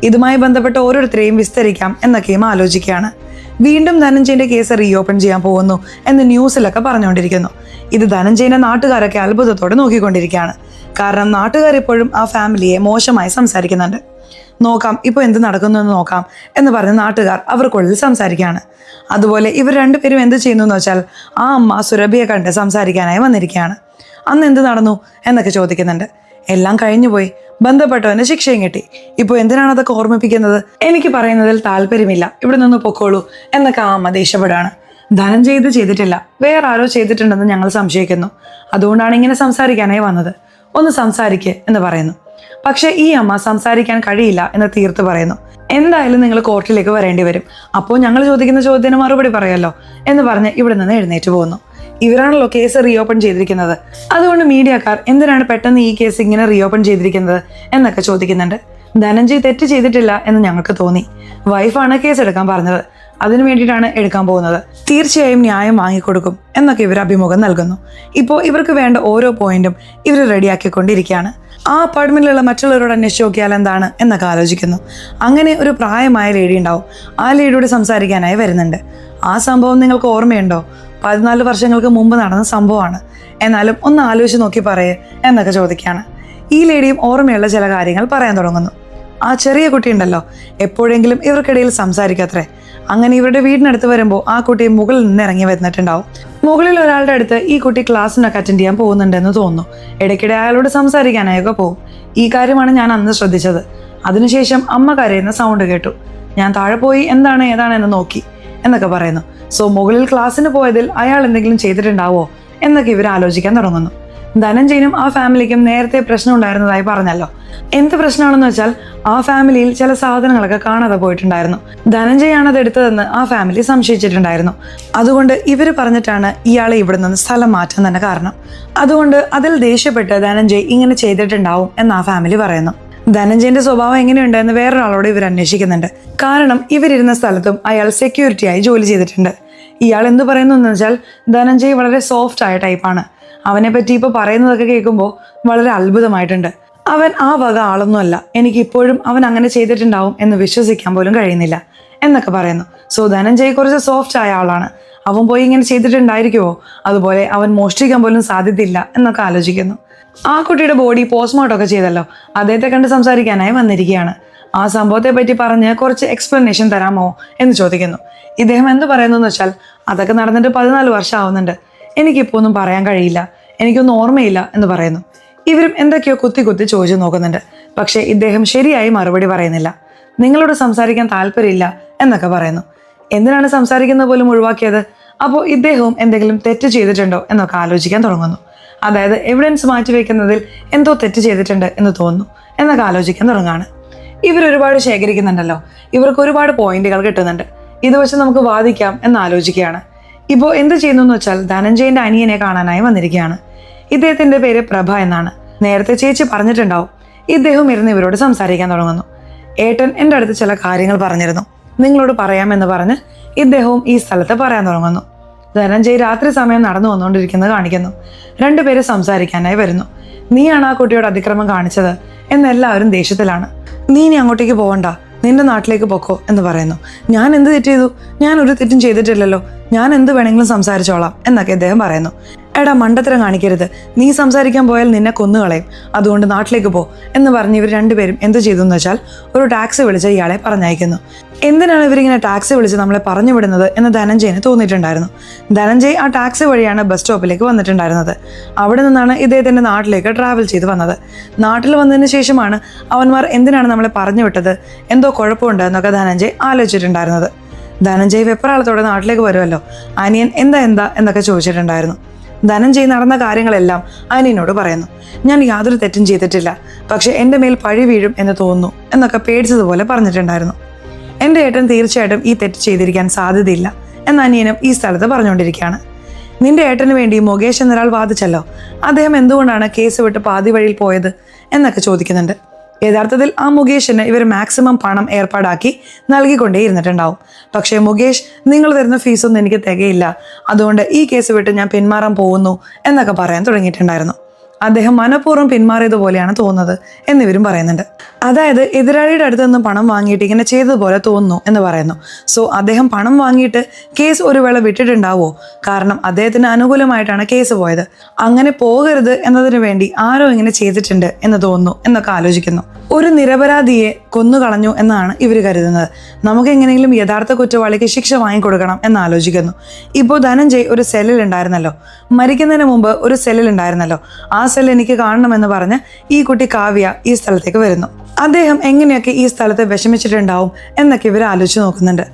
ഇതുമായി ബന്ധപ്പെട്ട് ഓരോരുത്തരെയും വിസ്തരിക്കാം എന്നൊക്കെയും ആലോചിക്കുകയാണ്. വീണ്ടും ധനഞ്ജയന്റെ കേസ് റീഓപ്പൺ ചെയ്യാൻ പോകുന്നു എന്ന് ന്യൂസിലൊക്കെ പറഞ്ഞുകൊണ്ടിരിക്കുന്നു. ഇത് ധനഞ്ജയന്റെ നാട്ടുകാരൊക്കെ അത്ഭുതത്തോടെ നോക്കിക്കൊണ്ടിരിക്കുകയാണ്. കാരണം നാട്ടുകാരെപ്പോഴും ആ ഫാമിലിയെ മോശമായി സംസാരിക്കുന്നുണ്ട്. നോക്കാം ഇപ്പോൾ എന്ത് നടക്കുന്നു എന്ന് നോക്കാം എന്ന് പറഞ്ഞ് നാട്ടുകാർ അവർക്കുള്ളിൽ സംസാരിക്കുകയാണ്. അതുപോലെ ഇവർ രണ്ടുപേരും എന്ത് ചെയ്യുന്നു എന്ന് വെച്ചാൽ ആ അമ്മ സുരഭിയെ കണ്ട് സംസാരിക്കാനായി വന്നിരിക്കുകയാണ്. അന്ന് എന്ത് നടന്നു എന്നൊക്കെ ചോദിക്കുന്നുണ്ട്. എല്ലാം കഴിഞ്ഞുപോയി, ബന്ധപ്പെട്ടവന് ശിക്ഷയും കിട്ടി. ഇപ്പോൾ എന്തിനാണ് അതൊക്കെ ഓർമ്മിപ്പിക്കുന്നത്? എനിക്ക് പറയുന്നതിൽ താല്പര്യമില്ല, ഇവിടെ നിന്ന് പൊക്കോളൂ എന്നൊക്കെ ആ അമ്മ ദേഷ്യപ്പെടുകയാണ്. ധനഞ്ജയ് ഇത് ചെയ്തിട്ടില്ല, വേറെ ആരോ ചെയ്തിട്ടുണ്ടെന്ന് ഞങ്ങൾ സംശയിക്കുന്നു. അതുകൊണ്ടാണ് ഇങ്ങനെ സംസാരിക്കാനായി വന്നത്. ഒന്ന് സംസാരിക്കുക എന്ന് പറയുന്നു. പക്ഷെ ഈ അമ്മ സംസാരിക്കാൻ കഴിയില്ല എന്ന് തീർത്ത് പറയുന്നു. എന്തായാലും നിങ്ങൾ കോർട്ടിലേക്ക് വരേണ്ടി വരും, അപ്പോൾ ഞങ്ങൾ ചോദിക്കുന്ന ചോദ്യത്തിന് മറുപടി പറയുമല്ലോ എന്ന് പറഞ്ഞ് ഇവിടെ നിന്ന് എഴുന്നേറ്റ് പോകുന്നു. ഇവരാണല്ലോ കേസ് റീഓപ്പൺ ചെയ്തിരിക്കുന്നത്, അതുകൊണ്ട് മീഡിയക്കാർ എന്തിനാണ് പെട്ടെന്ന് ഈ കേസ് ഇങ്ങനെ റീഓപ്പൺ ചെയ്തിരിക്കുന്നത് എന്നൊക്കെ ചോദിക്കുന്നുണ്ട്. ധനഞ്ജയ് തെറ്റ് ചെയ്തിട്ടില്ല എന്ന് ഞങ്ങൾക്ക് തോന്നി, വൈഫാണ് കേസ് എടുക്കാൻ പറഞ്ഞത്, അതിനു വേണ്ടിയിട്ടാണ് എടുക്കാൻ പോകുന്നത്, തീർച്ചയായും ന്യായം വാങ്ങിക്കൊടുക്കും എന്നൊക്കെ ഇവർ അഭിമുഖം നൽകുന്നു. ഇപ്പോൾ ഇവർക്ക് വേണ്ട ഓരോ പോയിന്റും ഇവർ റെഡിയാക്കിക്കൊണ്ടിരിക്കുകയാണ്. ആ അപ്പാർട്ട്മെന്റിലുള്ള മറ്റുള്ളവരോട് അന്വേഷിച്ച് നോക്കിയാൽ എന്താണ് എന്നൊക്കെ ആലോചിക്കുന്നു. അങ്ങനെ ഒരു പ്രായമായ ലേഡി ഉണ്ടാവും. ആ ലേഡിയോട് സംസാരിക്കാനായി വരുന്നുണ്ട്. ആ സംഭവം നിങ്ങൾക്ക് ഓർമ്മയുണ്ടോ? 14 വർഷങ്ങൾക്ക് മുമ്പ് നടന്ന സംഭവമാണ്, എന്നാലും ഒന്ന് ആലോചിച്ച് നോക്കി പറയേ എന്നൊക്കെ ചോദിക്കുകയാണ്. ഈ ലേഡിയും ഓർമ്മയുള്ള ചില കാര്യങ്ങൾ പറയാൻ തുടങ്ങുന്നു. ആ ചെറിയ കുട്ടി ഉണ്ടല്ലോ, എപ്പോഴെങ്കിലും ഇവർക്കിടയിൽ സംസാരിക്കത്രേ. അങ്ങനെ ഇവരുടെ വീടിനടുത്ത് വരുമ്പോൾ ആ കുട്ടി മുകളിൽ നിന്ന് ഇറങ്ങി വന്നിട്ടുണ്ടാവും. മുകളിൽ ഒരാളുടെ അടുത്ത് ഈ കുട്ടി ക്ലാസ്സിനൊക്കെ അറ്റൻഡ് ചെയ്യാൻ പോകുന്നുണ്ടെന്ന് തോന്നുന്നു. ഇടയ്ക്കിടെ അയാളോട് സംസാരിക്കാനായൊക്കെ പോകും. ഈ കാര്യമാണ് ഞാൻ അന്ന് ശ്രദ്ധിച്ചത്. അതിനുശേഷം അമ്മ കരയുന്ന സൗണ്ട് കേട്ടു. ഞാൻ താഴെ പോയി എന്താണ് ഏതാണെന്ന് നോക്കി എന്നൊക്കെ പറയുന്നു. സോ മുകളിൽ ക്ലാസ്സിന് പോയതിൽ അയാൾ എന്തെങ്കിലും ചെയ്തിട്ടുണ്ടാവോ എന്നൊക്കെ ഇവർ ആലോചിക്കാൻ തുടങ്ങുന്നു. ധനഞ്ജയനും ആ ഫാമിലിക്കും നേരത്തെ പ്രശ്നം ഉണ്ടായിരുന്നതായി പറഞ്ഞല്ലോ. എന്ത് പ്രശ്നമാണെന്ന് വെച്ചാൽ ആ ഫാമിലിയിൽ ചില സാധനങ്ങളൊക്കെ കാണാതെ പോയിട്ടുണ്ടായിരുന്നു. ധനഞ്ജയാണ് അത് എടുത്തതെന്ന് ആ ഫാമിലി സംശയിച്ചിട്ടുണ്ടായിരുന്നു. അതുകൊണ്ട് ഇവർ പറഞ്ഞിട്ടാണ് ഇയാളെ ഇവിടെ നിന്ന് സ്ഥലം മാറ്റാൻ തന്നെ കാരണം. അതുകൊണ്ട് അതിൽ ദേഷ്യപ്പെട്ട് ധനഞ്ജയ് ഇങ്ങനെ ചെയ്തിട്ടുണ്ടാവും എന്ന് ആ ഫാമിലി പറയുന്നു. ധനഞ്ജയന്റെ സ്വഭാവം എങ്ങനെയുണ്ടെന്ന് വേറൊരാളോട് ഇവർ അന്വേഷിക്കുന്നുണ്ട്. കാരണം ഇവരിരുന്ന സ്ഥലത്തും അയാൾ സെക്യൂരിറ്റിയായി ജോലി ചെയ്തിട്ടുണ്ട്. ഇയാൾ എന്ത് പറയുന്നു എന്ന് വെച്ചാൽ ധനഞ്ജയ് വളരെ സോഫ്റ്റ് ആയ ടൈപ്പാണ്. അവനെ പറ്റി ഇപ്പോൾ പറയുന്നതൊക്കെ കേൾക്കുമ്പോൾ വളരെ അത്ഭുതമായിട്ടുണ്ട്. അവൻ ആ വക ആളൊന്നുമല്ല, എനിക്ക് ഇപ്പോഴും അവൻ അങ്ങനെ ചെയ്തിട്ടുണ്ടാവും എന്ന് വിശ്വസിക്കാൻ പോലും കഴിയുന്നില്ല എന്നൊക്കെ പറയുന്നു. സോ ധനഞ്ജയ് കുറച്ച് സോഫ്റ്റ് ആയ ആളാണ്, അവൻ പോയി ഇങ്ങനെ ചെയ്തിട്ടുണ്ടായിരിക്കുമോ? അതുപോലെ അവൻ മോഷ്ടിക്കാൻ പോലും സാധ്യതയില്ല എന്നൊക്കെ ആലോചിക്കുന്നു. ആ കുട്ടിയുടെ ബോഡി പോസ്റ്റ്മോർട്ടം ഒക്കെ ചെയ്തല്ലോ, അദ്ദേഹത്തെ കണ്ട് സംസാരിക്കാനായി വന്നിരിക്കുകയാണ്. ആ സംഭവത്തെ പറ്റി പറഞ്ഞ് കുറച്ച് എക്സ്പ്ലനേഷൻ തരാമോ എന്ന് ചോദിക്കുന്നു. ഇദ്ദേഹം എന്ത് പറയുന്നു എന്ന് വെച്ചാൽ അതൊക്കെ നടന്നിട്ട് 14 വർഷം ആവുന്നുണ്ട്, എനിക്കിപ്പോൾ ഒന്നും പറയാൻ കഴിയില്ല, എനിക്കൊന്നും ഓർമ്മയില്ല എന്ന് പറയുന്നു. ഇവരും എന്തൊക്കെയോ കുത്തി ചോദിച്ചു നോക്കുന്നുണ്ട്. പക്ഷേ ഇദ്ദേഹം ശരിയായി മറുപടി പറയുന്നില്ല. നിങ്ങളോട് സംസാരിക്കാൻ താല്പര്യമില്ല എന്നൊക്കെ പറയുന്നു. എന്തിനാണ് സംസാരിക്കുന്നത് പോലും ഒഴിവാക്കിയത്? അപ്പോൾ ഇദ്ദേഹവും എന്തെങ്കിലും തെറ്റ് ചെയ്തിട്ടുണ്ടോ എന്നൊക്കെ ആലോചിക്കാൻ തുടങ്ങുന്നു. അതായത് എവിഡൻസ് മാറ്റിവെക്കുന്നതിൽ എന്തോ തെറ്റ് ചെയ്തിട്ടുണ്ട് എന്ന് തോന്നുന്നു എന്നൊക്കെ ആലോചിക്കാൻ തുടങ്ങാണ്. ഇവർ ഒരുപാട് ശേഖരിക്കുന്നുണ്ടല്ലോ, ഇവർക്ക് ഒരുപാട് പോയിന്റുകൾ കിട്ടുന്നുണ്ട്. ഇത് വെച്ച് നമുക്ക് വാദിക്കാം എന്ന് ആലോചിക്കുകയാണ്. ഇപ്പോൾ എന്ത് ചെയ്യുന്നു എന്ന് വെച്ചാൽ ധനഞ്ജയന്റെ അനിയനെ കാണാനായി വന്നിരിക്കുകയാണ്. ഇദ്ദേഹത്തിന്റെ പേര് പ്രഭ എന്നാണ്. നേരത്തെ ചേച്ചി പറഞ്ഞിട്ടുണ്ടാവും. ഇദ്ദേഹം ഇരുന്ന് ഇവരോട് സംസാരിക്കാൻ തുടങ്ങുന്നു. ഏട്ടൻ എൻ്റെ അടുത്ത് ചില കാര്യങ്ങൾ പറഞ്ഞിരുന്നു, നിങ്ങളോട് പറയാമെന്ന് പറഞ്ഞ് ഇദ്ദേഹവും ഈ സ്ഥലത്ത് പറയാൻ തുടങ്ങുന്നു. ധനഞ്ജയ് രാത്രി സമയം നടന്നു വന്നുകൊണ്ടിരിക്കുന്നത് കാണിക്കുന്നു. രണ്ടുപേര് സംസാരിക്കാനായി വരുന്നു. നീയാണ് ആ കുട്ടിയോട് അതിക്രമം കാണിച്ചത് എന്ന് എല്ലാവരും ദേഷ്യത്തിലാണ്. നീ ഇനി അങ്ങോട്ടേക്ക് പോകണ്ട, നിന്റെ നാട്ടിലേക്ക് പൊക്കോ എന്ന് പറയുന്നു. ഞാൻ എന്ത് തെറ്റ് ചെയ്തു? ഞാൻ ഒരു തെറ്റും ചെയ്തിട്ടില്ലല്ലോ, ഞാൻ എന്ത് വേണമെങ്കിലും സംസാരിച്ചോളാം എന്നൊക്കെ ഇദ്ദേഹം പറയുന്നു. എടാ മണ്ടത്തരം കാണിക്കരുത്, നീ സംസാരിക്കാൻ പോയാൽ നിന്നെ കൊന്നുകളയും, അതുകൊണ്ട് നാട്ടിലേക്ക് പോ എന്ന് പറഞ്ഞ് ഇവർ രണ്ടുപേരും എന്ത് ചെയ്തു എന്ന് വെച്ചാൽ ഒരു ടാക്സി വിളിച്ച് ഇയാളെ പറഞ്ഞയക്കുന്നു. എന്തിനാണ് ഇവരിങ്ങനെ ടാക്സി വിളിച്ച് നമ്മളെ പറഞ്ഞു വിടുന്നത് എന്ന് ധനഞ്ജയന് തോന്നിയിട്ടുണ്ടായിരുന്നു. ധനഞ്ജയ് ആ ടാക്സി വഴിയാണ് ബസ് സ്റ്റോപ്പിലേക്ക് വന്നിട്ടുണ്ടായിരുന്നത്. അവിടെ നിന്നാണ് ഇദ്ദേഹത്തിൻ്റെ നാട്ടിലേക്ക് ട്രാവൽ ചെയ്ത് വന്നത്. നാട്ടിൽ വന്നതിന് ശേഷമാണ് അവന്മാർ എന്തിനാണ് നമ്മളെ പറഞ്ഞു വിട്ടത്, എന്തോ കുഴപ്പമുണ്ട് എന്നൊക്കെ ധനഞ്ജയ് ആലോചിച്ചിട്ടുണ്ടായിരുന്നത്. ധനഞ്ജയ് വെപ്രാളത്തോടെ നാട്ടിലേക്ക് വരുമല്ലോ, അനിയൻ എന്താ എന്നൊക്കെ ചോദിച്ചിട്ടുണ്ടായിരുന്നു. ധനഞ്ജയ് നടന്ന കാര്യങ്ങളെല്ലാം അനിയനോട് പറയുന്നു. ഞാൻ യാതൊരു തെറ്റും ചെയ്തിട്ടില്ല, പക്ഷെ എൻ്റെ മേൽ പഴി വീഴും എന്ന് തോന്നുന്നു എന്നൊക്കെ പേടിച്ചതുപോലെ പറഞ്ഞിട്ടുണ്ടായിരുന്നു. എൻ്റെ ഏട്ടൻ തീർച്ചയായിട്ടും ഈ തെറ്റ് ചെയ്തിരിക്കാൻ സാധ്യതയില്ല എന്ന് അനിയനും ഈ സ്ഥലത്ത് പറഞ്ഞുകൊണ്ടിരിക്കുകയാണ്. നിന്റെ ഏട്ടന് വേണ്ടി മുകേഷ് എന്നൊരാൾ വാദിച്ചല്ലോ, അദ്ദേഹം എന്തുകൊണ്ടാണ് കേസ് വിട്ട് പാതി വഴിയിൽ പോയത് എന്നൊക്കെ ചോദിക്കുന്നുണ്ട്. യഥാർത്ഥത്തിൽ ആ മുകേഷിന് ഇവർ മാക്സിമം പണം ഏർപ്പാടാക്കി നൽകിക്കൊണ്ടേ ഇരുന്നിട്ടുണ്ടാവും. പക്ഷേ മുകേഷ്, നിങ്ങൾ തരുന്ന ഫീസൊന്നും എനിക്ക് തികയില്ല, അതുകൊണ്ട് ഈ കേസ് വിട്ട് ഞാൻ പിന്മാറാൻ പോകുന്നു എന്നൊക്കെ പറയാൻ തുടങ്ങിയിട്ടുണ്ടായിരുന്നു. അദ്ദേഹം മനഃപൂർവ്വം പിന്മാറിയതുപോലെയാണ് തോന്നുന്നത് എന്നിവരും പറയുന്നുണ്ട്. അതായത് എതിരാളിയുടെ അടുത്ത് നിന്ന് പണം വാങ്ങിയിട്ട് ഇങ്ങനെ ചെയ്തതുപോലെ തോന്നുന്നു എന്ന് പറയുന്നു. സോ അദ്ദേഹം പണം വാങ്ങിയിട്ട് കേസ് ഒരു വേള വിട്ടിട്ടുണ്ടാവോ? കാരണം അദ്ദേഹത്തിന് അനുകൂലമായിട്ടാണ് കേസ് പോയത്. അങ്ങനെ പോകരുത് എന്നതിനു വേണ്ടി ആരോ ഇങ്ങനെ ചെയ്തിട്ടുണ്ട് എന്ന് തോന്നുന്നു എന്നൊക്കെ ആലോചിക്കുന്നു. ഒരു നിരപരാധിയെ കൊന്നുകളഞ്ഞു എന്നാണ് ഇവർ കരുതുന്നത്. നമുക്ക് എങ്ങനെയെങ്കിലും യഥാർത്ഥ കുറ്റവാളിക്ക് ശിക്ഷ വാങ്ങിക്കൊടുക്കണം എന്ന് ആലോചിക്കുന്നു. ഇപ്പോൾ ധനഞ്ജയ് ഒരു സെല്ലിൽ ഉണ്ടായിരുന്നല്ലോ, മരിക്കുന്നതിന് മുമ്പ് ഒരു സെല്ലിൽ ഉണ്ടായിരുന്നല്ലോ, ആ സെൽ എനിക്ക് കാണണമെന്ന് പറഞ്ഞ് ഈ കുട്ടി കാവ്യ ഈ സ്ഥലത്തേക്ക് വരുന്നു. അദ്ദേഹം എങ്ങനെയൊക്കെ ഈ സ്ഥലത്ത് വിഷമിച്ചിട്ടുണ്ടാവും എന്നൊക്കെ ഇവർ ആലോചിച്ച് നോക്കുന്നുണ്ട്.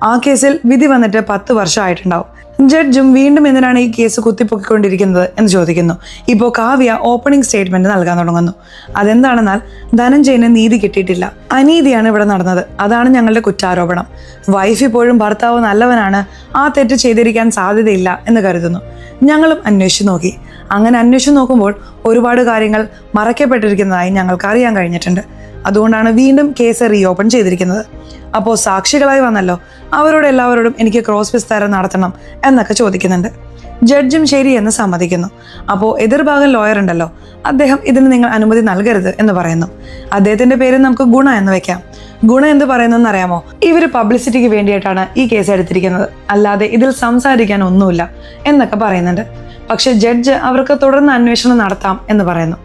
ആ കേസിൽ വിധി വന്നിട്ട് 10 വർഷമായിട്ടുണ്ടാവും. ജഡ്ജും വീണ്ടും എന്തിനാണ് ഈ കേസ് കുത്തിപ്പൊക്കിക്കൊണ്ടിരിക്കുന്നത് എന്ന് ചോദിക്കുന്നു. ഇപ്പോൾ കാവ്യ ഓപ്പണിംഗ് സ്റ്റേറ്റ്മെന്റ് നൽകാൻ തുടങ്ങുന്നു. അതെന്താണെന്നാൽ, ധനഞ്ജയന് നീതി കിട്ടിയിട്ടില്ല, അനീതിയാണ് ഇവിടെ നടന്നത്, അതാണ് ഞങ്ങളുടെ കുറ്റാരോപണം. വൈഫ് ഇപ്പോഴും ഭർത്താവ് നല്ലവനാണ്, ആ തെറ്റ് ചെയ്തിരിക്കാൻ സാധ്യതയില്ല എന്ന് കരുതുന്നു. ഞങ്ങളും അന്വേഷിച്ചു നോക്കി. അങ്ങനെ അന്വേഷിച്ചു നോക്കുമ്പോൾ ഒരുപാട് കാര്യങ്ങൾ മറയ്ക്കപ്പെട്ടിരിക്കുന്നതായി ഞങ്ങൾക്ക് അറിയാൻ കഴിഞ്ഞിട്ടുണ്ട്. അതുകൊണ്ടാണ് വീണ്ടും കേസ് റീഓപ്പൺ ചെയ്തിരിക്കുന്നത്. അപ്പോൾ സാക്ഷികളായി വന്നല്ലോ, അവരോട് എല്ലാവരോടും എനിക്ക് ക്രോസ് വിസ്താരം നടത്തണം എന്നൊക്കെ ചോദിക്കുന്നുണ്ട്. ജഡ്ജും ശരിയെന്ന് സമ്മതിക്കുന്നു. അപ്പോൾ എതിർഭാഗം ലോയർ ഉണ്ടല്ലോ, അദ്ദേഹം ഇതിന് നിങ്ങൾ അനുമതി നൽകരുത് എന്ന് പറയുന്നു. അദ്ദേഹത്തിന്റെ പേര് നമുക്ക് ഗുണ എന്ന് വെക്കാം. ഗുണ എന്ത് പറയുന്നതെന്ന് അറിയാമോ? ഇവർ പബ്ലിസിറ്റിക്ക് വേണ്ടിയിട്ടാണ് ഈ കേസ് എടുത്തിരിക്കുന്നത്, അല്ലാതെ ഇതിൽ സംസാരിക്കാൻ ഒന്നുമില്ല എന്നൊക്കെ പറയുന്നുണ്ട്. പക്ഷെ ജഡ്ജ് അവർക്ക് തുടർന്ന് അന്വേഷണം നടത്താം എന്ന് പറയുന്നു.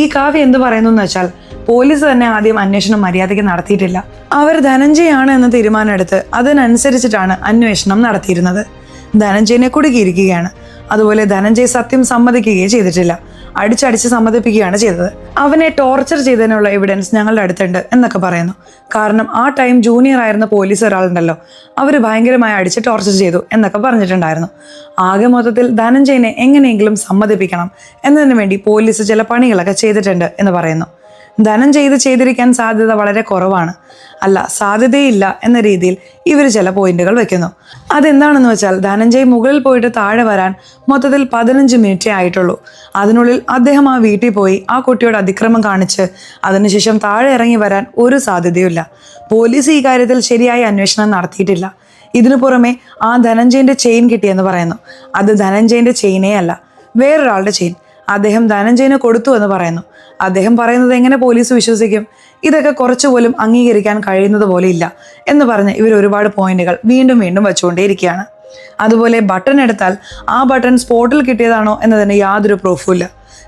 ഈ കാവ്യ എന്ത് പറയുന്നു എന്ന് വെച്ചാൽ, പോലീസ് തന്നെ ആദ്യം അന്വേഷണം മര്യാദയ്ക്ക് നടത്തിയിട്ടില്ല. അവർ ധനഞ്ജയാണ് എന്ന തീരുമാനമെടുത്ത് അതിനനുസരിച്ചിട്ടാണ് അന്വേഷണം നടത്തിയിരുന്നത്. ധനഞ്ജയനെ കുടുക്കിയിരിക്കുകയാണ്. അതുപോലെ ധനഞ്ജയ് സത്യം സമ്മതിക്കുകയും ചെയ്തിട്ടില്ല, അടിച്ചടിച്ച് സമ്മതിപ്പിക്കുകയാണ് ചെയ്തത്. അവനെ ടോർച്ചർ ചെയ്തതിനുള്ള എവിഡൻസ് ഞങ്ങളുടെ അടുത്തുണ്ട് എന്നൊക്കെ പറയുന്നു. കാരണം ആ ടൈം ജൂനിയർ ആയിരുന്ന പോലീസ് ഒരാളുണ്ടല്ലോ, അവർ ഭയങ്കരമായി അടിച്ച് ടോർച്ചർ ചെയ്തു എന്നൊക്കെ പറഞ്ഞിട്ടുണ്ടായിരുന്നു. ആകെ മൊത്തത്തിൽ ധനഞ്ജയനെ എങ്ങനെയെങ്കിലും സമ്മതിപ്പിക്കണം എന്നതിനു വേണ്ടി പോലീസ് ചില പണികളൊക്കെ ചെയ്തിട്ടുണ്ട് എന്ന് പറയുന്നു. ധനഞ്ജയ് ഇത് ചെയ്തിരിക്കാൻ സാധ്യത വളരെ കുറവാണ്, അല്ല സാധ്യതയില്ല എന്ന രീതിയിൽ ഇവർ ചില പോയിന്റുകൾ വെക്കുന്നു. അതെന്താണെന്ന് വെച്ചാൽ, ധനഞ്ജയ് മുകളിൽ പോയിട്ട് താഴെ വരാൻ മൊത്തത്തിൽ 15 മിനിറ്റേ ആയിട്ടുള്ളൂ. അതിനുള്ളിൽ അദ്ദേഹം ആ വീട്ടിൽ പോയി ആ കുട്ടിയോട് അതിക്രമം കാണിച്ച് അതിനുശേഷം താഴെ ഇറങ്ങി വരാൻ ഒരു സാധ്യതയുമില്ല. പോലീസ് ഈ കാര്യത്തിൽ ശരിയായ അന്വേഷണം നടത്തിയിട്ടില്ല. ഇതിനു പുറമെ ആ ധനഞ്ജയന്റെ ചെയിൻ കിട്ടിയെന്ന് പറയുന്നു. അത് ധനഞ്ജയന്റെ ചെയിനേ അല്ല, വേറൊരാളുടെ ചെയിൻ. അദ്ദേഹം ധനഞ്ജയന് കൊടുത്തു എന്ന് പറയുന്നു. അദ്ദേഹം പറയുന്നത് എങ്ങനെ പോലീസ് വിശ്വസിക്കും? ഇതൊക്കെ കുറച്ചുപോലും അംഗീകരിക്കാൻ കഴിയുന്നത് പോലെ ഇല്ല എന്ന് പറഞ്ഞ് ഇവർ ഒരുപാട് പോയിന്റുകൾ വീണ്ടും വീണ്ടും വെച്ചുകൊണ്ടേയിരിക്കുകയാണ്. അതുപോലെ ബട്ടൺ എടുത്താൽ ആ ബട്ടൺ സ്പോട്ടിൽ കിട്ടിയതാണോ എന്നതിന് യാതൊരു പ്രൂഫും ഇല്ല.